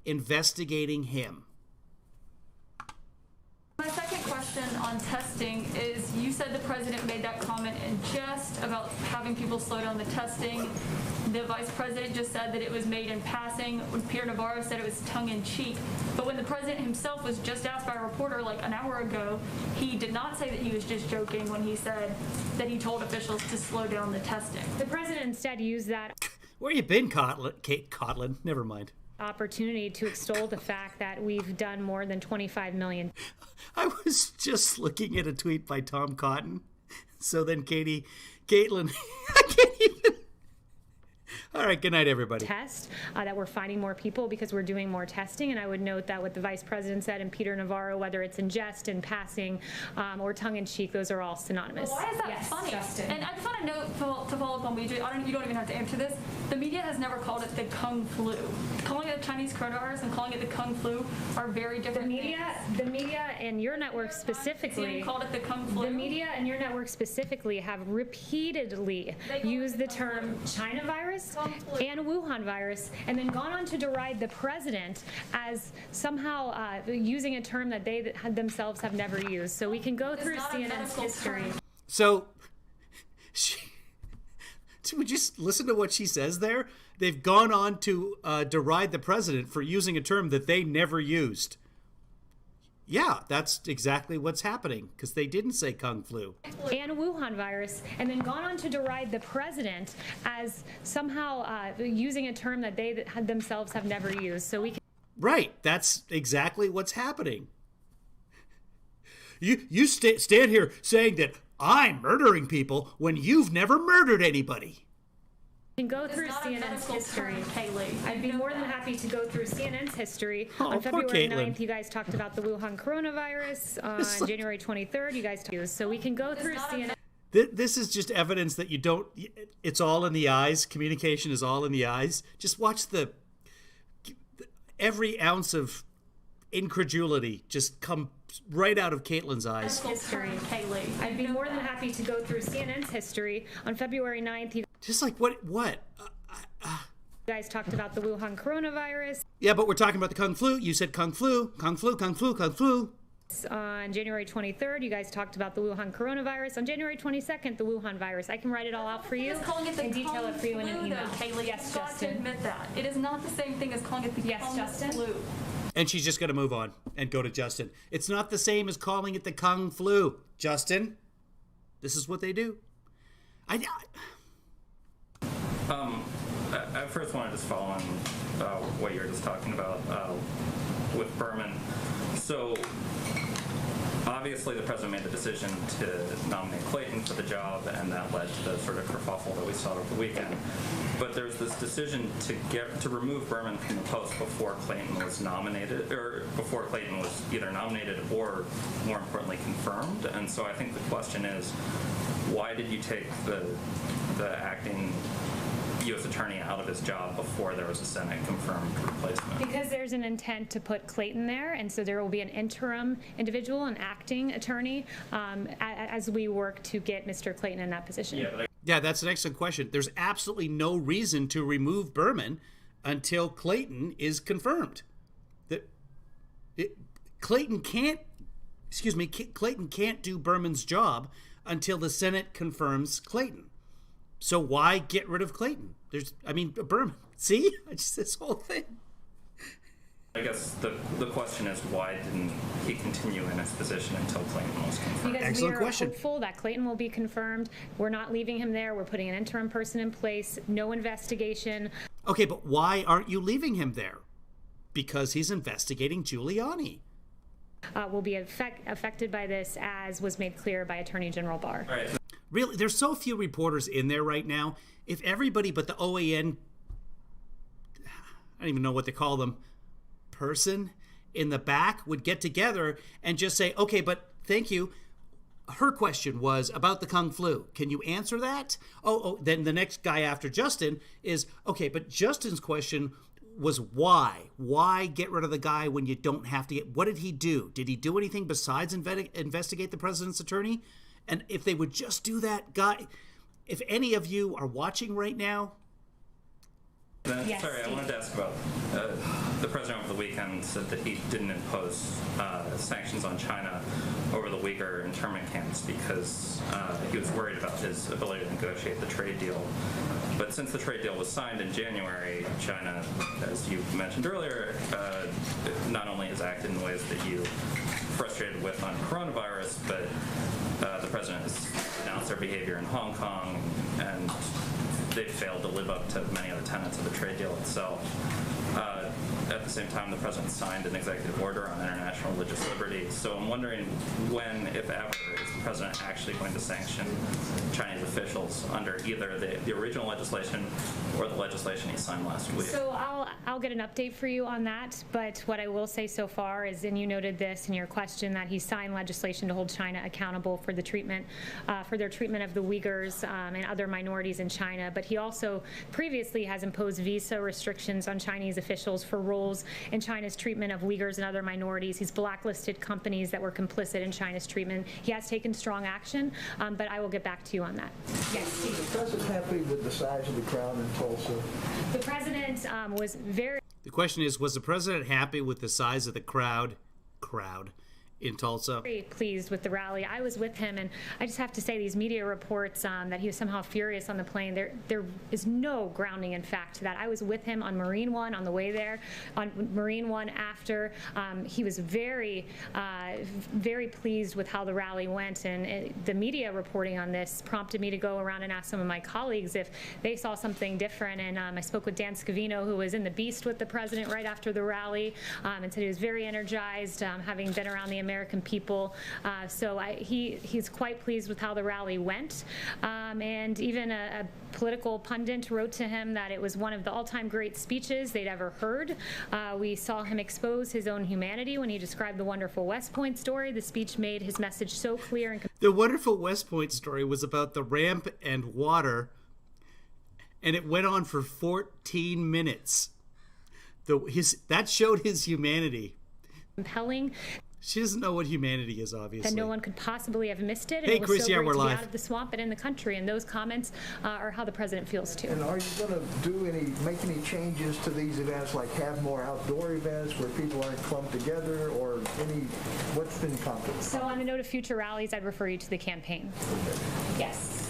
investigating him. My second question on testing is, you said the president made that comment in jest about having people slow down the testing. The vice president just said that it was made in passing. When Pierre Navarro said it was tongue-in-cheek. But when the president himself was just asked by a reporter like an hour ago, he did not say that he was just joking when he said that he told officials to slow down the testing. The president instead used that... Where you been, Kate Cotlin? Never mind. Opportunity to extol the fact that we've done more than 25 million. I was just looking at a tweet by Tom Cotton. So then Caitlin, I can't even. All right, good night, everybody. That we're finding more people because we're doing more testing. And I would note that what the vice president said and Peter Navarro, whether it's in jest, in passing, or tongue-in-cheek, those are all synonymous. Well, why is that funny? Justin. And I just want to note, to follow up on BJ, you don't even have to answer this. The media has never called it the Kung flu. Calling it the Chinese coronavirus and calling it the Kung flu are very different things. The media and your network specifically called it the Kung flu. The media and your network specifically have repeatedly used the term China virus and Wuhan virus, and then gone on to deride the president as somehow using a term that they themselves have never used. So we can go through CNN's history. So, would you listen to what she says there? They've gone on to deride the president for using a term that they never used. Yeah, that's exactly what's happening, because they didn't say Kung flu. And Wuhan virus, and then gone on to deride the president as somehow using a term that they themselves have never used. So we can... Right, that's exactly what's happening. You stand here saying that I'm murdering people when you've never murdered anybody. Can go through CNN's history. I'd be more than happy to go through CNN's history. On February 9th, you guys talked about the Wuhan coronavirus. On January 23rd, you guys talked. So we can go through CNN. This is just evidence that you don't. It's all in the eyes. Communication is all in the eyes. Just watch every ounce of incredulity just come right out of Caitlin's eyes. History. I'd be more than happy to go through CNN's history. On February 9th, just like what? You guys talked about the Wuhan coronavirus. Yeah, but we're talking about the Kung flu. You said Kung flu, Kung flu, Kung flu, Kung flu. On January 23rd, you guys talked about the Wuhan coronavirus. On January 22nd, the Wuhan virus. I can write it all out for you and detail it for you in an email. Kaylee, yes, Justin. To admit that. It is not the same thing as calling it the Kung flu. And she's just going to move on and go to Justin. It's not the same as calling it the Kung flu. Justin, this is what they do. I first want to just follow on what you were just talking about with Berman. So Obviously, the president made the decision to nominate Clayton for the job, and that led to the sort of kerfuffle that we saw over the weekend. But there's this decision to remove Berman from the post before Clayton was nominated, or before Clayton was either nominated or, more importantly, confirmed. And so I think the question is, why did you take the acting U.S. attorney out of his job before there was a Senate-confirmed replacement? Because there's an intent to put Clayton there, and so there will be an interim individual, an acting attorney, as we work to get Mr. Clayton in that position. Yeah, that's an excellent question. There's absolutely no reason to remove Berman until Clayton is confirmed. Clayton can't do Berman's job until the Senate confirms Clayton. So why get rid of Clayton? Berman. See? This whole thing. I guess the question is, why didn't he continue in his position until Clayton was confirmed? Because Excellent we are question. hopeful that Clayton will be confirmed. We're not leaving him there. We're putting an interim person in place. No investigation. Okay, but why aren't you leaving him there? Because he's investigating Giuliani. Will be affected by this, as was made clear by Attorney General Barr. All right. Really, there's so few reporters in there right now. If everybody but the OAN, I don't even know what they call them, person in the back would get together and just say, okay, but thank you. Her question was about the Kung Flu. Can you answer that? Then the next guy after Justin is, okay, but Justin's question was why? Why get rid of the guy when you don't have to what did he do? Did he do anything besides investigate the president's attorney? And if they would just do that, guy, if any of you are watching right now. Yes, sorry, I wanted to ask about the president over the weekend said that he didn't impose sanctions on China over the Uyghur internment camps because he was worried about his ability to negotiate the trade deal. But since the trade deal was signed in January, China, as you mentioned earlier, not only has acted in ways that you frustrated with on coronavirus, but the president has announced their behavior in Hong Kong, and they've failed to live up to many of the tenets of the trade deal itself. At the same time, the president signed an executive order on international religious liberty. So I'm wondering when, if ever, is the president actually going to sanction Chinese officials under either the original legislation or the legislation he signed last week? So I'll get an update for you on that. But what I will say so far is, and you noted this in your question, that he signed legislation to hold China accountable for the treatment, for their treatment of the Uyghurs and other minorities in China. But he also previously has imposed visa restrictions on Chinese officials for roles in China's treatment of Uyghurs and other minorities. He's blacklisted companies that were complicit in China's treatment. He has taken strong action, but I will get back to you on that. Yes, Steve. Is the president happy with the size of the crowd in Tulsa? The president was very... The question is, was the president happy with the size of the crowd in Tulsa? Very pleased with the rally. I was with him, and I just have to say, these media reports that he was somehow furious on the plane, there is no grounding in fact to that. I was with him on Marine One on the way there, on Marine One after. He was very, very pleased with how the rally went, and the media reporting on this prompted me to go around and ask some of my colleagues if they saw something different, and I spoke with Dan Scavino, who was in the Beast with the president right after the rally, and said he was very energized, having been around the American people. So he's quite pleased with how the rally went. And even a political pundit wrote to him that it was one of the all-time great speeches they'd ever heard. We saw him expose his own humanity when he described the wonderful West Point story. The speech made his message so clear. And the wonderful West Point story was about the ramp and water, and it went on for 14 minutes. That showed his humanity. Compelling. She doesn't know what humanity is, obviously. That no one could possibly have missed it. And hey, it was Chris, so yeah, great we're to live. be out of the swamp and in the country. And those comments are how the president feels too. And are you going to make any changes to these events, like have more outdoor events where people aren't clumped together, or what's been contemplated? So on the note of future rallies, I'd refer you to the campaign. Yes.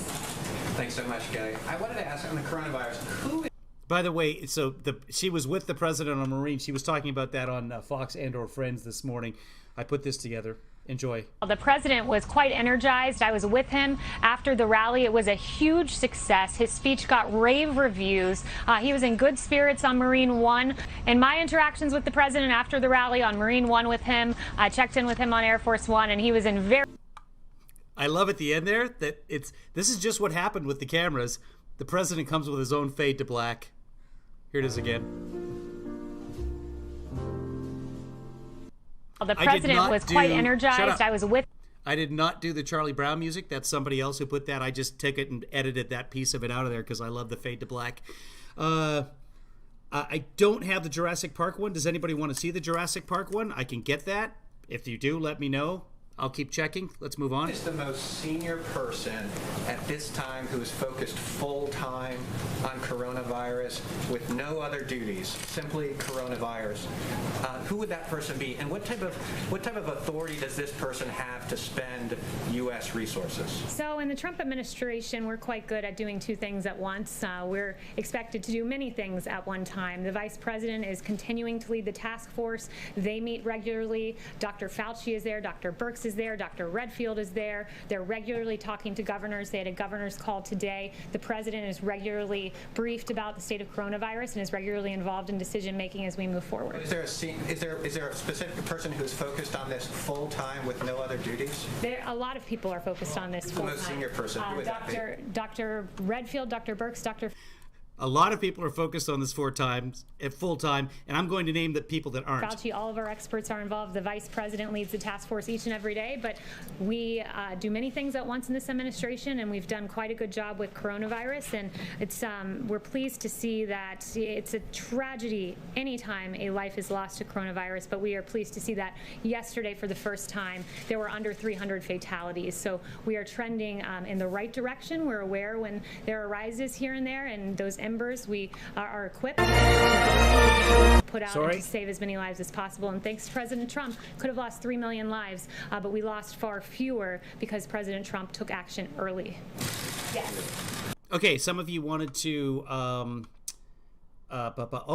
Thanks so much, Kelly. I wanted to ask on the coronavirus, By the way, so she was with the president on Marine. She was talking about that on Fox and/or Friends this morning. I put this together. Enjoy. The president was quite energized. I was with him after the rally. It was a huge success. His speech got rave reviews. He was in good spirits on Marine One. In my interactions with the president after the rally on Marine One with him, I checked in with him on Air Force One, and he was in very... I love at the end there that this is just what happened with the cameras. The president comes with his own fade to black. Here it is again. The president was quite energized. I was with... I did not do the Charlie Brown music. That's somebody else who put that. I just took it and edited that piece of it out of there because I love the fade to black. I don't have the Jurassic Park one. Does anybody want to see the Jurassic Park one? I can get that. If you do, let me know. I'll keep checking. Let's move on. Who is the most senior person at this time who is focused full-time on coronavirus with no other duties, simply coronavirus? Who would that person be, and what type of authority does this person have to spend U.S. resources? So in the Trump administration, we're quite good at doing two things at once. We're expected to do many things at one time. The vice president is continuing to lead the task force. They meet regularly. Dr. Fauci is there. Dr. Birx is there. Dr. Redfield is there. They're regularly talking to governors. They had a governor's call today. The president is regularly briefed about the state of coronavirus and is regularly involved in decision making as we move forward. Is there a specific person who's focused on this full time with no other duties? A lot of people are focused on this full time. The most senior person. Who is Dr. Redfield, Dr. Birx, Dr. A lot of people are focused on this full time, and I'm going to name the people that aren't. Fauci, all of our experts are involved. The vice president leads the task force each and every day, but we do many things at once in this administration, and we've done quite a good job with coronavirus, and it's we're pleased to see that it's a tragedy anytime a life is lost to coronavirus, but we are pleased to see that yesterday for the first time there were under 300 fatalities. So we are trending in the right direction. We're aware when there arises here and there, and those embers we are equipped to put out and to save as many lives as possible. And thanks to President Trump, could have lost 3 million lives, but we lost far fewer because President Trump took action early. Yes. Okay, some of you wanted to oh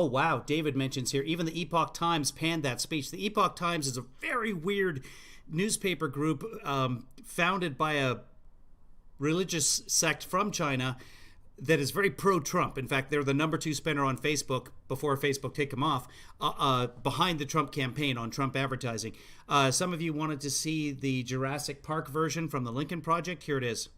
wow, David mentions here, even the Epoch Times panned that speech. The Epoch Times is a very weird newspaper group founded by a religious sect from China that is very pro-Trump. In fact, they're the #2 spender on Facebook before Facebook take them off, behind the Trump campaign on Trump advertising. Some of you wanted to see the Jurassic Park version from the Lincoln Project. Here it is.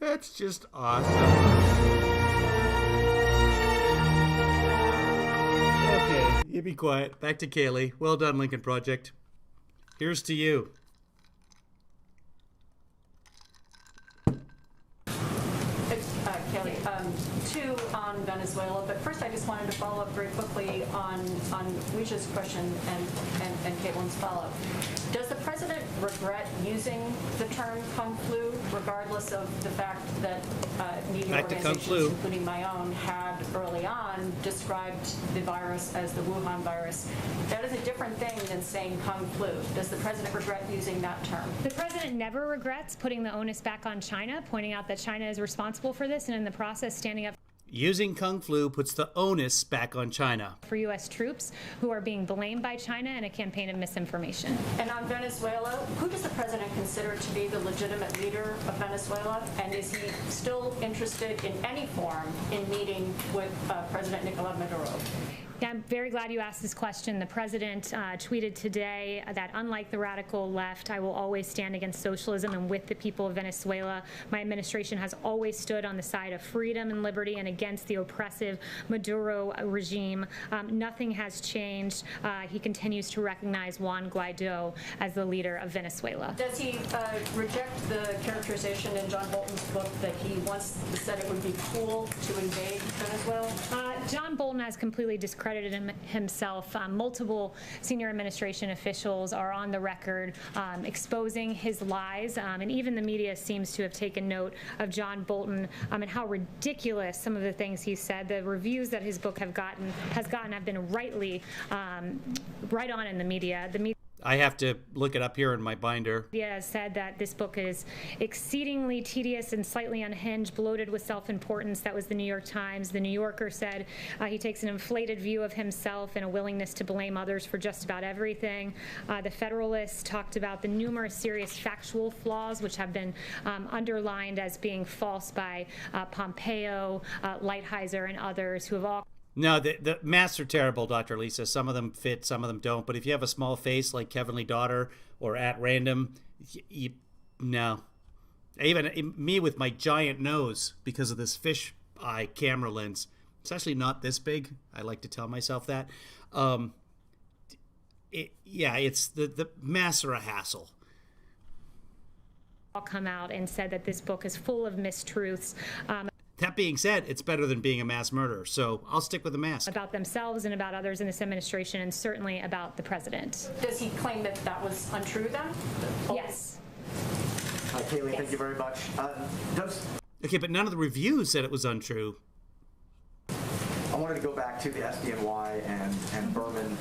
That's just awesome. Okay, you be quiet. Back to Kaylee. Well done, Lincoln Project. Here's to you. Kelly, two on Venezuela, but first I just wanted to follow up very quickly on Weisha's question and Caitlin's follow-up. Does the president regret using the term Kung Flu, regardless of the fact that media organizations, including my own, had early on described the virus as the Wuhan virus? That is a different thing than saying Kung Flu. Does the president regret using that term? The president never regrets putting the onus back on China, pointing out that China is responsible for this, and in the process standing up. Using Kung Flu puts the onus back on China. For U.S. troops who are being blamed by China in a campaign of misinformation. And on Venezuela, who does the president consider to be the legitimate leader of Venezuela? And is he still interested in any form in meeting with President Nicolás Maduro? Yeah, I'm very glad you asked this question. The president tweeted today that unlike the radical left, I will always stand against socialism and with the people of Venezuela. My administration has always stood on the side of freedom and liberty and against the oppressive Maduro regime. Nothing has changed. He continues to recognize Juan Guaido as the leader of Venezuela. Does he reject the characterization in John Bolton's book that he once said it would be cool to invade Venezuela? John Bolton has completely discredited himself. Multiple senior administration officials are on the record exposing his lies, and even the media seems to have taken note of John Bolton and how ridiculous some of the things he said. The reviews that his book has gotten have been rightly right on in the media. I have to look it up here in my binder. Yeah, said that this book is exceedingly tedious and slightly unhinged, bloated with self-importance. That was the New York Times. The New Yorker said he takes an inflated view of himself and a willingness to blame others for just about everything. The Federalist talked about the numerous serious factual flaws which have been underlined as being false by Pompeo, Lighthizer, and others who have all... No, the masks are terrible, Dr. Lisa. Some of them fit, some of them don't. But if you have a small face like Heavenly Daughter or At Random, no. Even me with my giant nose because of this fish eye camera lens. It's actually not this big. I like to tell myself that. It's the masks are a hassle. All come out and said that this book is full of mistruths. That being said, it's better than being a mass murderer, so I'll stick with the mask. About themselves and about others in this administration, and certainly about the president. Does he claim that that was untrue then? Yes. Kaylee, yes. Thank you very much. Okay, but none of the reviews said it was untrue. I wanted to go back to the SDNY and Berman.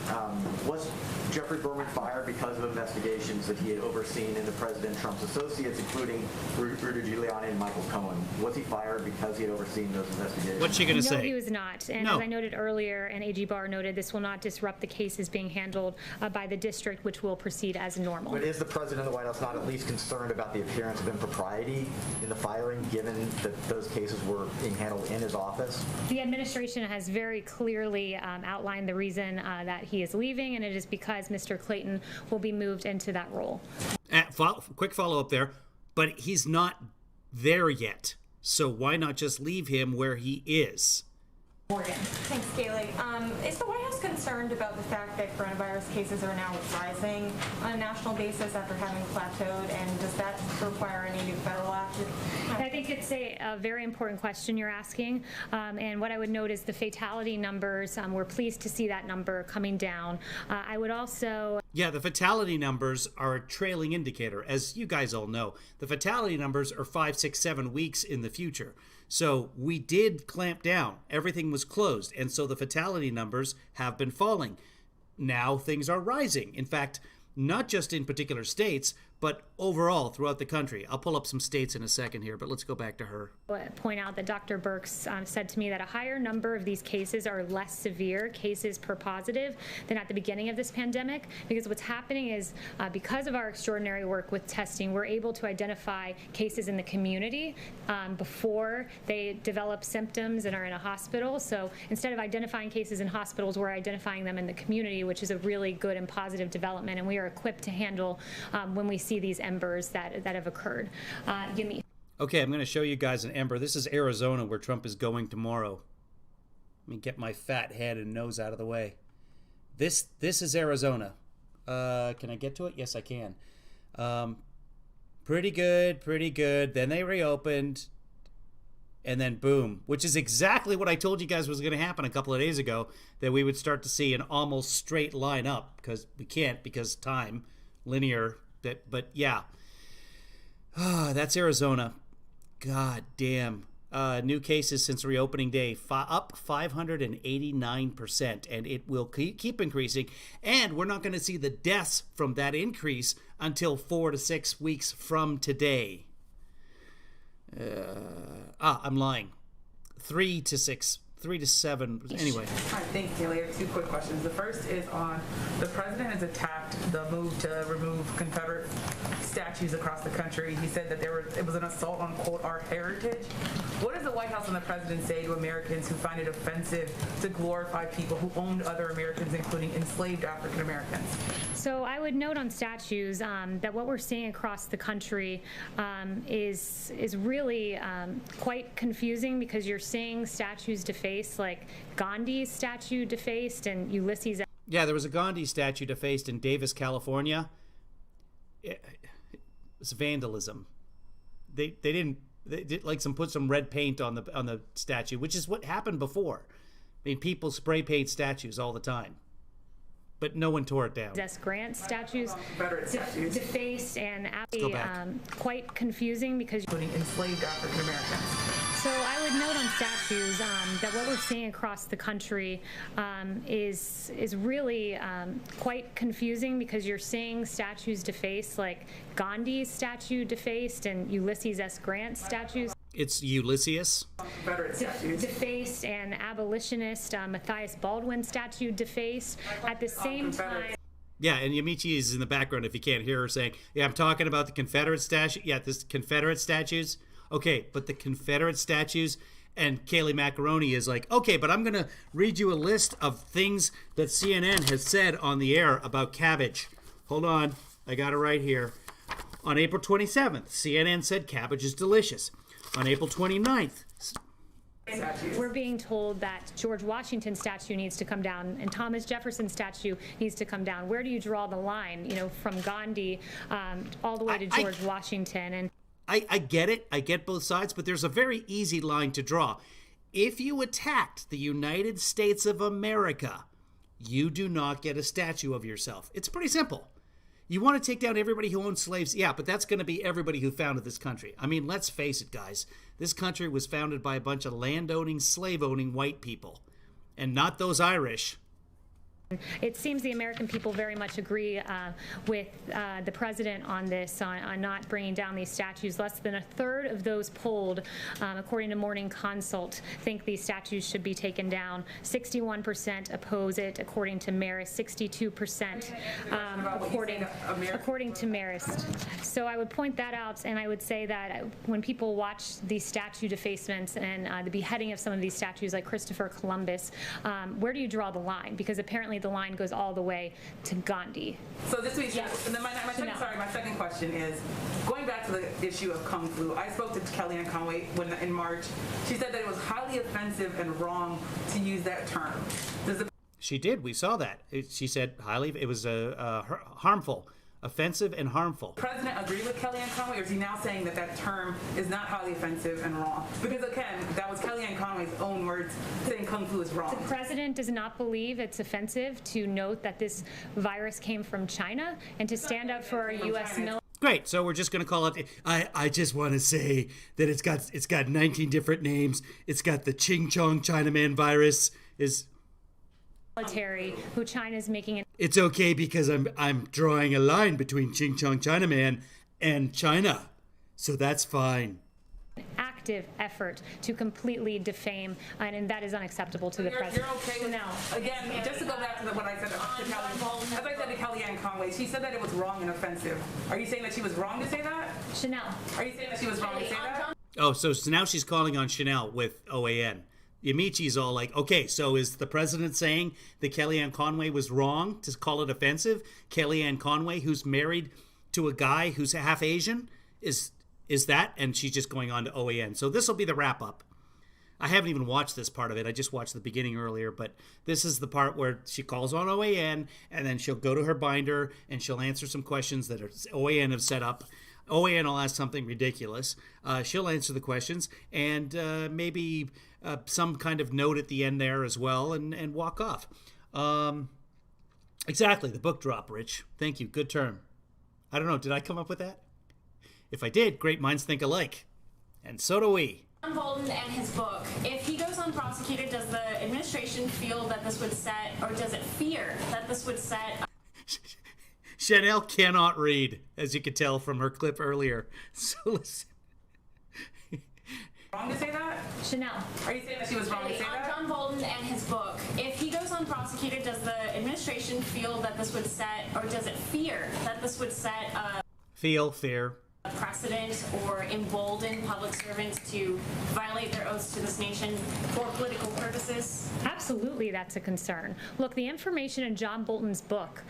Was Jeffrey Berman fired because of investigations that he had overseen into President Trump's associates, including Rudy Giuliani and Michael Cohen? Was he fired because he had overseen those investigations? What's she going to say? No, he was not. And as I noted earlier, and AG Barr noted, this will not disrupt the cases being handled by the district, which will proceed as normal. But is the president of the White House not at least concerned about the appearance of impropriety in the firing, given that those cases were being handled in his office? The administration has very clearly outlined the reason that he is leaving, and it is because Mr. Clayton will be moved into that role. Quick follow-up there, but he's not there yet, so why not just leave him where he is? Morgan. Thanks, Kaylee. Is the White House concerned about the fact that coronavirus cases are now rising on a national basis after having plateaued, and does that require any new federal action? I think it's a very important question you're asking, and what I would note is the fatality numbers. We're pleased to see that number coming down. I would also... Yeah, the fatality numbers are a trailing indicator. As you guys all know, the fatality numbers are 5, 6, 7 weeks in the future. So we did clamp down. Everything was closed. And so the fatality numbers have been falling. Now things are rising. In fact, not just in particular states, but overall throughout the country. I'll pull up some states in a second here, but let's go back to her. Point out that Dr. Birx said to me that a higher number of these cases are less severe cases per positive than at the beginning of this pandemic, because what's happening is because of our extraordinary work with testing, we're able to identify cases in the community before they develop symptoms and are in a hospital. So instead of identifying cases in hospitals, we're identifying them in the community, which is a really good and positive development, and we are equipped to handle when we see these embers that have occurred. Yumi. Okay, I'm going to show you guys an ember. This is Arizona, where Trump is going tomorrow. Let me get my fat head and nose out of the way. This is Arizona. Can I get to it? Yes, I can. Pretty good, pretty good. Then they reopened, and then boom, which is exactly what I told you guys was going to happen a couple of days ago, that we would start to see an almost straight line up, because we can't, because time, linear. But yeah, that's Arizona. God damn. New cases since reopening day up 589%, and it will keep increasing. And we're not going to see the deaths from that increase until 4 to 6 weeks from today. I'm lying. 3 to 6 3 to 7. Anyway. Hi, thanks, Kaylee. I have 2 quick questions. The first is on the president has attacked the move to remove Confederate statues across the country. He said that it was an assault on, quote, our heritage. What does the White House and the president say to Americans who find it offensive to glorify people who owned other Americans, including enslaved African Americans? So I would note on statues that what we're seeing across the country is really quite confusing, because you're seeing statues defaced, like Gandhi's statue defaced and Ulysses. Yeah, there was a Gandhi statue defaced in Davis, California. It was vandalism. They did like put some red paint on the statue, which is what happened before. I mean, people spray paint statues all the time, but no one tore it down. S. Grant statues defaced and quite confusing, because including enslaved African Americans. So I would note on statues that what we're seeing across the country is really quite confusing, because you're seeing statues defaced, like Gandhi's statue defaced and Ulysses S. Grant statues. It's Ulysses. Defaced, and abolitionist Matthias Baldwin statue defaced. At the same time. Yeah, and Yamichi is in the background if you can't hear her saying, yeah, I'm talking about the Confederate statue. Yeah, this Confederate statues. Okay, but the Confederate statues, and Kaylee Macaroni is like, okay, but I'm going to read you a list of things that CNN has said on the air about cabbage. Hold on, I got it right here. On April 27th, CNN said cabbage is delicious. On April 29th, we're being told that George Washington's statue needs to come down and Thomas Jefferson's statue needs to come down. Where do you draw the line, from Gandhi all the way to George Washington? And I get it. I get both sides, but there's a very easy line to draw. If you attacked the United States of America, you do not get a statue of yourself. It's pretty simple. You want to take down everybody who owns slaves? Yeah, but that's going to be everybody who founded this country. I mean, let's face it, guys. This country was founded by a bunch of land-owning, slave-owning white people, and not those Irish. It seems the American people very much agree with the president on this, on not bringing down these statues. Less than a third of those polled, according to Morning Consult, think these statues should be taken down. 61% oppose it, according to Marist. 62% according to Marist. So I would point that out, and I would say that when people watch these statue defacements and the beheading of some of these statues, like Christopher Columbus, where do you draw the line? Because apparently the line goes all the way to Gandhi. So this week, and then my second question is, going back to the issue of Kung Flu, I spoke to Kellyanne Conway in March. She said that it was highly offensive and wrong to use that term. She did. We saw that. She said it was harmful, offensive and harmful. Does the president agree with Kellyanne Conway, or is he now saying that that term is not highly offensive and wrong? Because again, that was Kellyanne Conway's own words saying Kung Flu is wrong. The president does not believe it's offensive to note that this virus came from China and to stand up for our U.S. military. Great. So we're just going to call it. I just want to say that it's got 19 different names. It's got the Ching Chong Chinaman virus. Military, who China is making. It's okay because I'm drawing a line between Ching Chong Chinaman and China, so that's fine. Active effort to completely defame, and that is unacceptable to the president. You're okay with now? Again, just to go back to what I said to Kellyanne, as I said to Kellyanne Conway, she said that it was wrong and offensive. Are you saying that she was wrong to say that? Chanel. Are you saying that she was wrong to say that? Oh, so now she's calling on Chanel with OAN. Yamichi's all like, okay, so is the president saying that Kellyanne Conway was wrong to call it offensive? Kellyanne Conway, who's married to a guy who's half Asian, is that? And she's just going on to OAN. So this will be the wrap up. I haven't even watched this part of it. I just watched the beginning earlier, but this is the part where she calls on OAN, and then she'll go to her binder and she'll answer some questions that OAN have set up. OAN will ask something ridiculous. She'll answer the questions and maybe some kind of note at the end there as well, and walk off. Exactly, the book drop, Rich. Thank you. Good term. I don't know, did I come up with that? If I did, great minds think alike. And so do we. John Bolton and his book. If he goes unprosecuted, does the administration feel that this would set, or does it fear that this would set... Chanel cannot read, as you could tell from her clip earlier. So listen. Wrong to say that? Chanel. Are you saying that she was wrong to say that? John Bolton and his book, if he goes unprosecuted, does the administration feel that this would set, or does it fear that this would set fear. a precedent or embolden public servants to violate their oaths to this nation for political purposes? Absolutely, that's a concern. Look, the information in John Bolton's book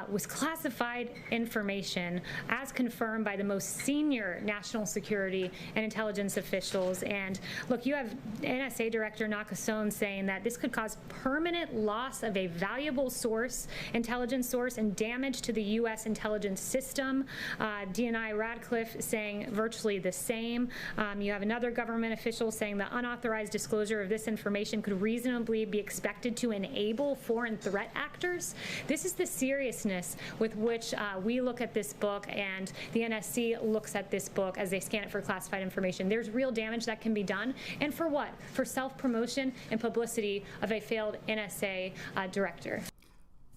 was classified information as confirmed by the most senior national security and intelligence officials. And look, you have NSA Director Nakasone saying that this could cause permanent loss of a valuable source, intelligence source, and damage to the U.S. intelligence system. DNI Radcliffe saying virtually the same. You have another government official saying the unauthorized disclosure of this information could reasonably be expected to enable foreign threat actors. This is the seriousness with which we look at this book, and the NSC looks at this book as they scan it for classified information. There's real damage that can be done. And for what? For self-promotion and publicity of a failed NSA director.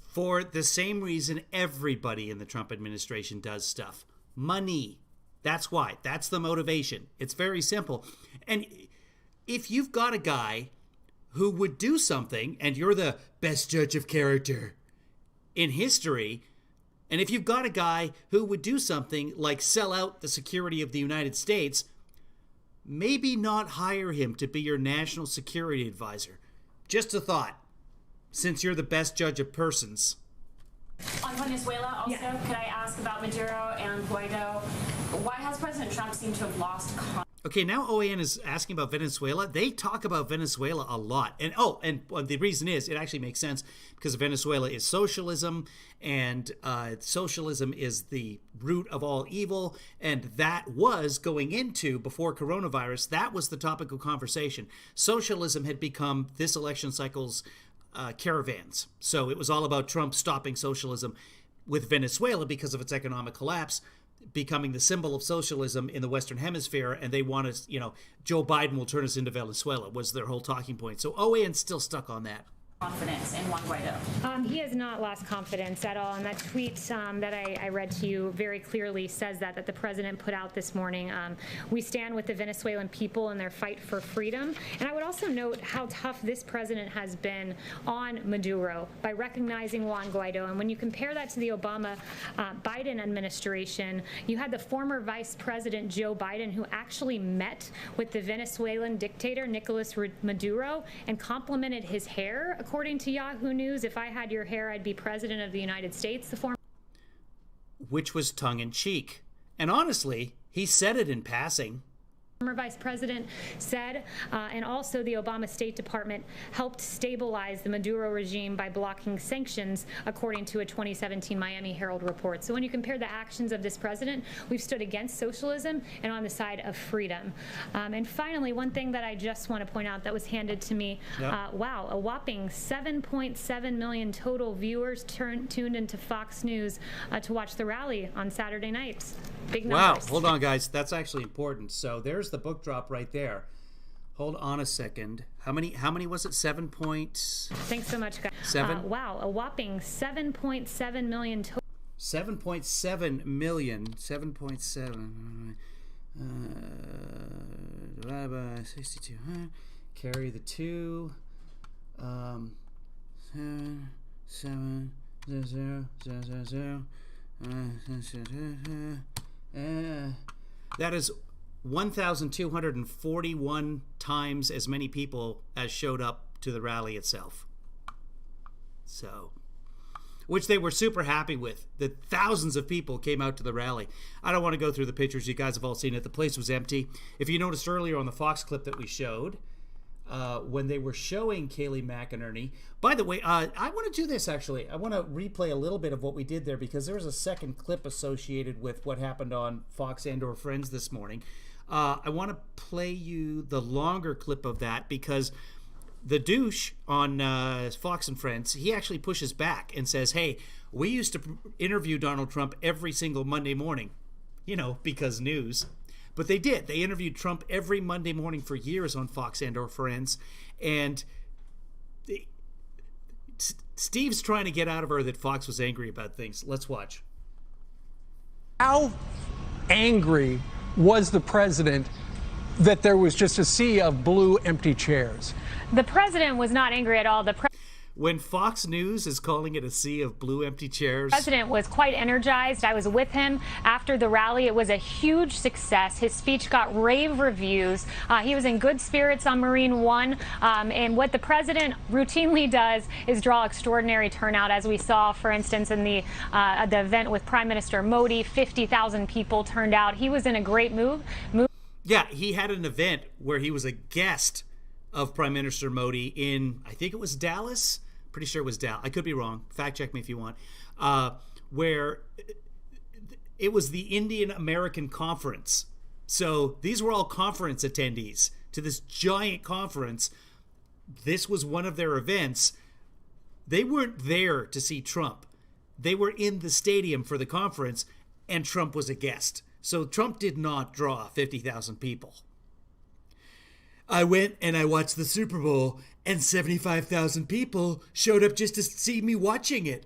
For the same reason everybody in the Trump administration does stuff. Money. That's why. That's the motivation. It's very simple. And if you've got a guy who would do something, and you're the best judge of character in history, and if you've got a guy who would do something like sell out the security of the United States, maybe not hire him to be your national security advisor. Just a thought, since you're the best judge of persons. On Venezuela, also, could I ask about Maduro and Guaido? Why has President Trump seemed to have lost confidence? Okay, now OAN is asking about Venezuela. They talk about Venezuela a lot. And the reason is, it actually makes sense, because Venezuela is socialism, and socialism is the root of all evil. And that was going into, before coronavirus, that was the topic of conversation. Socialism had become this election cycle's caravans. So it was all about Trump stopping socialism, with Venezuela, because of its economic collapse, becoming the symbol of socialism in the Western Hemisphere. And they want us, Joe Biden will turn us into Venezuela, was their whole talking point. So OAN's still stuck on that. Confidence in Juan Guaido? He has not lost confidence at all. And that tweet that I read to you very clearly says that the president put out this morning. We stand with the Venezuelan people in their fight for freedom. And I would also note how tough this president has been on Maduro by recognizing Juan Guaido. And when you compare that to the Obama-Biden administration, you had the former Vice President Joe Biden, who actually met with the Venezuelan dictator Nicolas Maduro and complimented his hair. According to Yahoo News, if I had your hair, I'd be president of the United States. Which was tongue-in-cheek. And honestly, he said it in passing. Former Vice President said, and also the Obama State Department helped stabilize the Maduro regime by blocking sanctions, according to a 2017 Miami Herald report. So when you compare the actions of this president, we've stood against socialism and on the side of freedom. And finally, one thing that I just want to point out that was handed to me, wow, a whopping 7.7 million total viewers tuned into Fox News to watch the rally on Saturday nights. Big numbers. Wow, hold on, guys. That's actually important. So there's the book drop right there. Hold on a second. How many was it? 7 points? Thanks so much, guys. 7? Wow, a whopping 7.7 million total. 7.7 million. 7.7. Divided by 62. Carry the 2. 7, 0, 0, 0, 0. That is 1,241 times as many people as showed up to the rally itself. So, which they were super happy with. That thousands of people came out to the rally. I don't want to go through the pictures. You guys have all seen it. The place was empty. If you noticed earlier on the Fox clip that we showed, when they were showing Kayleigh McEnerney. By the way, I want to do this, actually. I want to replay a little bit of what we did there, because there was a second clip associated with what happened on Fox and/or Friends this morning. I want to play you the longer clip of that, because the douche on Fox and Friends, he actually pushes back and says, hey, we used to interview Donald Trump every single Monday morning, because news. But they did. They interviewed Trump every Monday morning for years on Fox and/or Friends. And Steve's trying to get out of her that Fox was angry about things. Let's watch. How angry was the president that there was just a sea of blue, empty chairs. The president was not angry at all. When Fox News is calling it a sea of blue, empty chairs. The president was quite energized. I was with him after the rally. It was a huge success. His speech got rave reviews. He was in good spirits on Marine One. And what the president routinely does is draw extraordinary turnout, as we saw, for instance, in the event with Prime Minister Modi. 50,000 people turned out. He was in a great mood. Yeah, he had an event where he was a guest of Prime Minister Modi in, I think it was Dallas. Pretty sure it was Dallas. I could be wrong. Fact check me if you want. Where it was the Indian American Conference. So these were all conference attendees to this giant conference. This was one of their events. They weren't there to see Trump. They were in the stadium for the conference, and Trump was a guest. So Trump did not draw 50,000 people. I went and I watched the Super Bowl, and 75,000 people showed up just to see me watching it.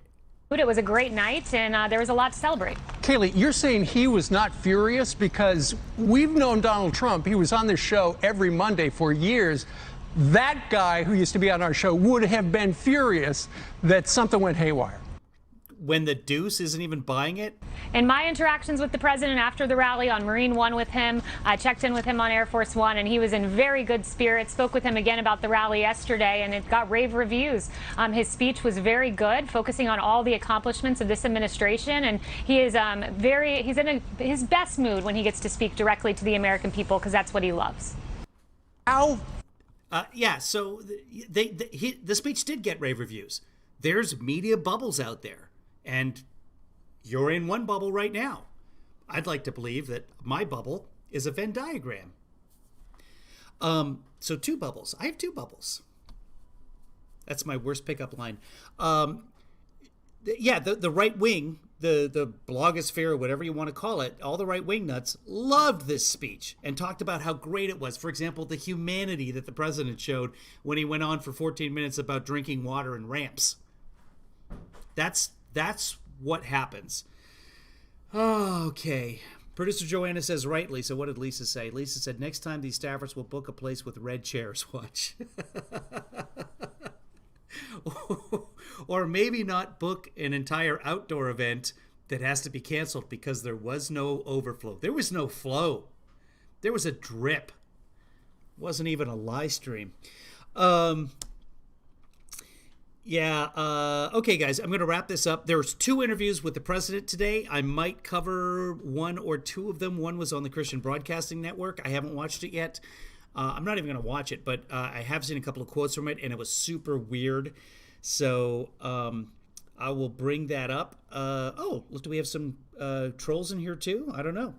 It was a great night, and there was a lot to celebrate. Kayleigh, you're saying he was not furious because we've known Donald Trump. He was on this show every Monday for years. That guy who used to be on our show would have been furious that something went haywire. When the deuce isn't even buying it? In my interactions with the president after the rally on Marine One with him, I checked in with him on Air Force One, and he was in very good spirits. Spoke with him again about the rally yesterday, and it got rave reviews. His speech was very good, focusing on all the accomplishments of this administration, and he is he's in his best mood when he gets to speak directly to the American people, because that's what he loves. How? Yeah, so the speech did get rave reviews. There's media bubbles out there. And you're in one bubble right now. I'd like to believe that my bubble is a Venn diagram. So 2 bubbles. I have 2 bubbles. That's my worst pickup line. Yeah, the right wing, the blogosphere, or whatever you want to call it, all the right wing nuts loved this speech and talked about how great it was. For example, the humanity that the president showed when he went on for 14 minutes about drinking water in ramps. That's what happens. Okay. Producer Joanna says rightly. So what did Lisa say? Lisa said, next time these staffers will book a place with red chairs. Watch. Or maybe not book an entire outdoor event that has to be canceled because there was no overflow. There was no flow. There was a drip. It wasn't even a live stream. Okay, guys, I'm going to wrap this up. There's 2 interviews with the president today. I might cover 1 or 2 of them. One was on the Christian Broadcasting Network. I haven't watched it yet. I'm not even going to watch it, but I have seen a couple of quotes from it, and it was super weird. So I will bring that up. Look, do we have some trolls in here too? I don't know.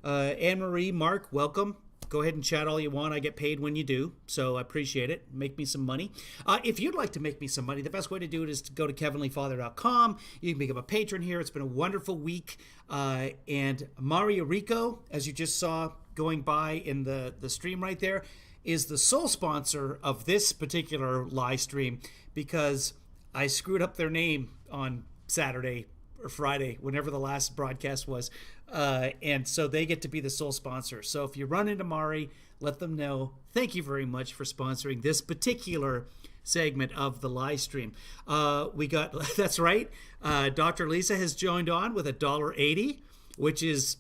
Anne-Marie, Mark, welcome. Go ahead and chat all you want. I get paid when you do, so I appreciate it. Make me some money. If you'd like to make me some money, the best way to do it is to go to kevinleefather.com. You can become a patron here. It's been a wonderful week. And Mario Rico, as you just saw going by in the stream right there, is the sole sponsor of this particular live stream because I screwed up their name on Saturday or Friday, whenever the last broadcast was. And so they get to be the sole sponsor. So if you run into Mari, let them know. Thank you very much for sponsoring this particular segment of the live stream. That's right. Dr. Lisa has joined on with $1.80, which is,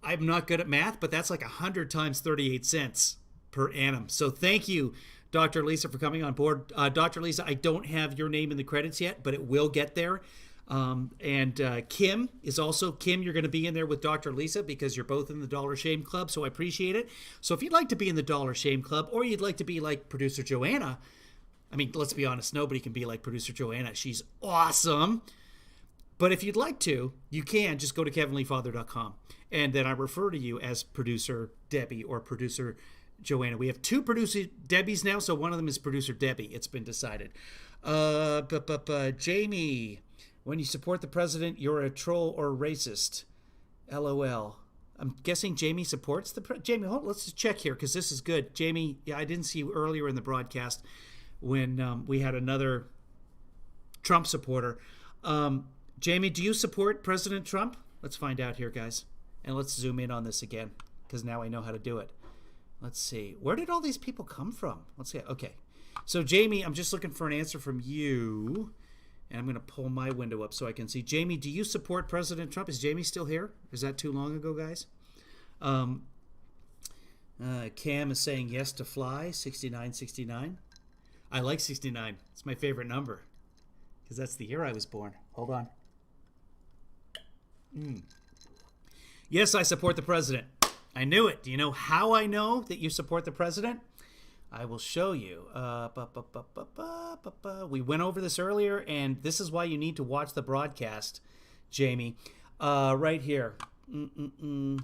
I'm not good at math, but that's like 100 times 38 cents per annum. So thank you, Dr. Lisa, for coming on board. Dr. Lisa, I don't have your name in the credits yet, but it will get there. Kim is also, Kim, you're going to be in there with Dr. Lisa because you're both in the Dollar Shame Club, so I appreciate it. So if you'd like to be in the Dollar Shame Club, or you'd like to be like producer Joanna, I mean, let's be honest, nobody can be like producer Joanna. She's awesome. But if you'd like to, you can just go to kevinleefather.com, and then I refer to you as producer Debbie or producer Joanna. We have 2 producer Debbies now, so one of them is producer Debbie. It's been decided. Jamie, when you support the president, you're a troll or racist. LOL. I'm guessing Jamie supports the Jamie, let's just check here because this is good. Jamie, yeah, I didn't see you earlier in the broadcast when we had another Trump supporter. Jamie, do you support President Trump? Let's find out here, guys. And let's zoom in on this again because now I know how to do it. Let's see. Where did all these people come from? Let's see. Okay. So, Jamie, I'm just looking for an answer from you. And I'm going to pull my window up so I can see. Jamie, do you support President Trump? Is Jamie still here? Is that too long ago, guys? Cam is saying yes to fly, 6969. I like 69. It's my favorite number because that's the year I was born. Hold on. Yes, I support the president. I knew it. Do you know how I know that you support the president? I will show you. We went over this earlier, and this is why you need to watch the broadcast, Jamie. Right here.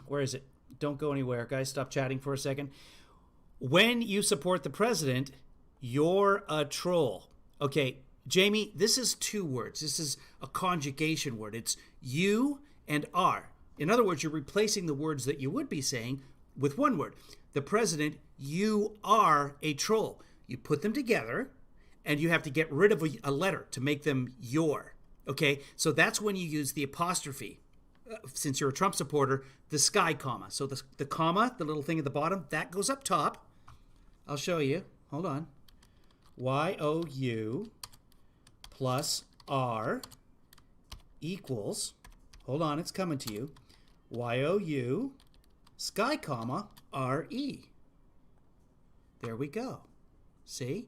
Where is it? Don't go anywhere. Guys, stop chatting for a second. When you support the president, you're a troll. Okay, Jamie, this is two words. This is a conjugation word. It's you and are. In other words, you're replacing the words that you would be saying with one word. The president, you are a troll. You put them together, and you have to get rid of a letter to make them your. Okay, so that's when you use the apostrophe. Since you're a Trump supporter, the sky comma. So the comma, the little thing at the bottom, that goes up top. I'll show you. Hold on. Y-O-U plus R equals, hold on, it's coming to you, Y-O-U sky comma R-E. There we go. See?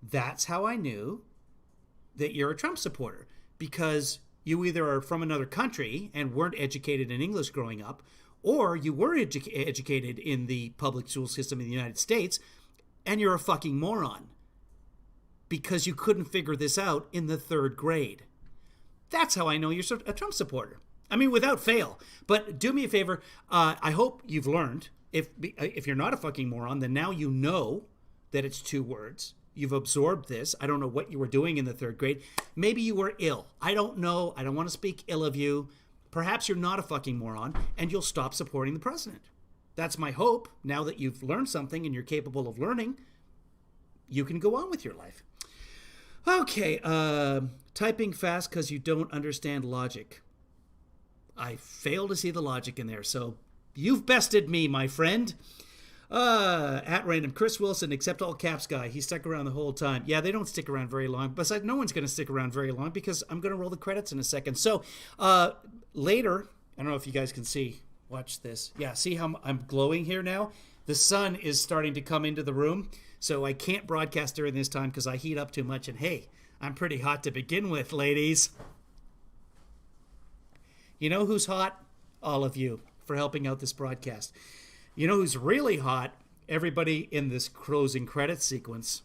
That's how I knew that you're a Trump supporter, because you either are from another country and weren't educated in English growing up, or you were educated in the public school system in the United States, and you're a fucking moron because you couldn't figure this out in the 3rd grade. That's how I know you're a Trump supporter. I mean, without fail. But do me a favor. I hope you've learned. If you're not a fucking moron, then now you know that it's 2 words. You've absorbed this. I don't know what you were doing in the 3rd grade. Maybe you were ill. I don't know. I don't want to speak ill of you. Perhaps you're not a fucking moron, and you'll stop supporting the president. That's my hope. Now that you've learned something and you're capable of learning, you can go on with your life. Okay, typing fast because you don't understand logic. I fail to see the logic in there, so you've bested me, my friend. At random, Chris Wilson, accept all caps guy. He stuck around the whole time. Yeah, they don't stick around very long. Besides, no one's going to stick around very long because I'm going to roll the credits in a second. So later, I don't know if you guys can see. Watch this. Yeah, see how I'm glowing here now? The sun is starting to come into the room, so I can't broadcast during this time because I heat up too much. And hey, I'm pretty hot to begin with, ladies. You know who's hot? All of you, for helping out this broadcast. You know who's really hot? Everybody in this closing credits sequence.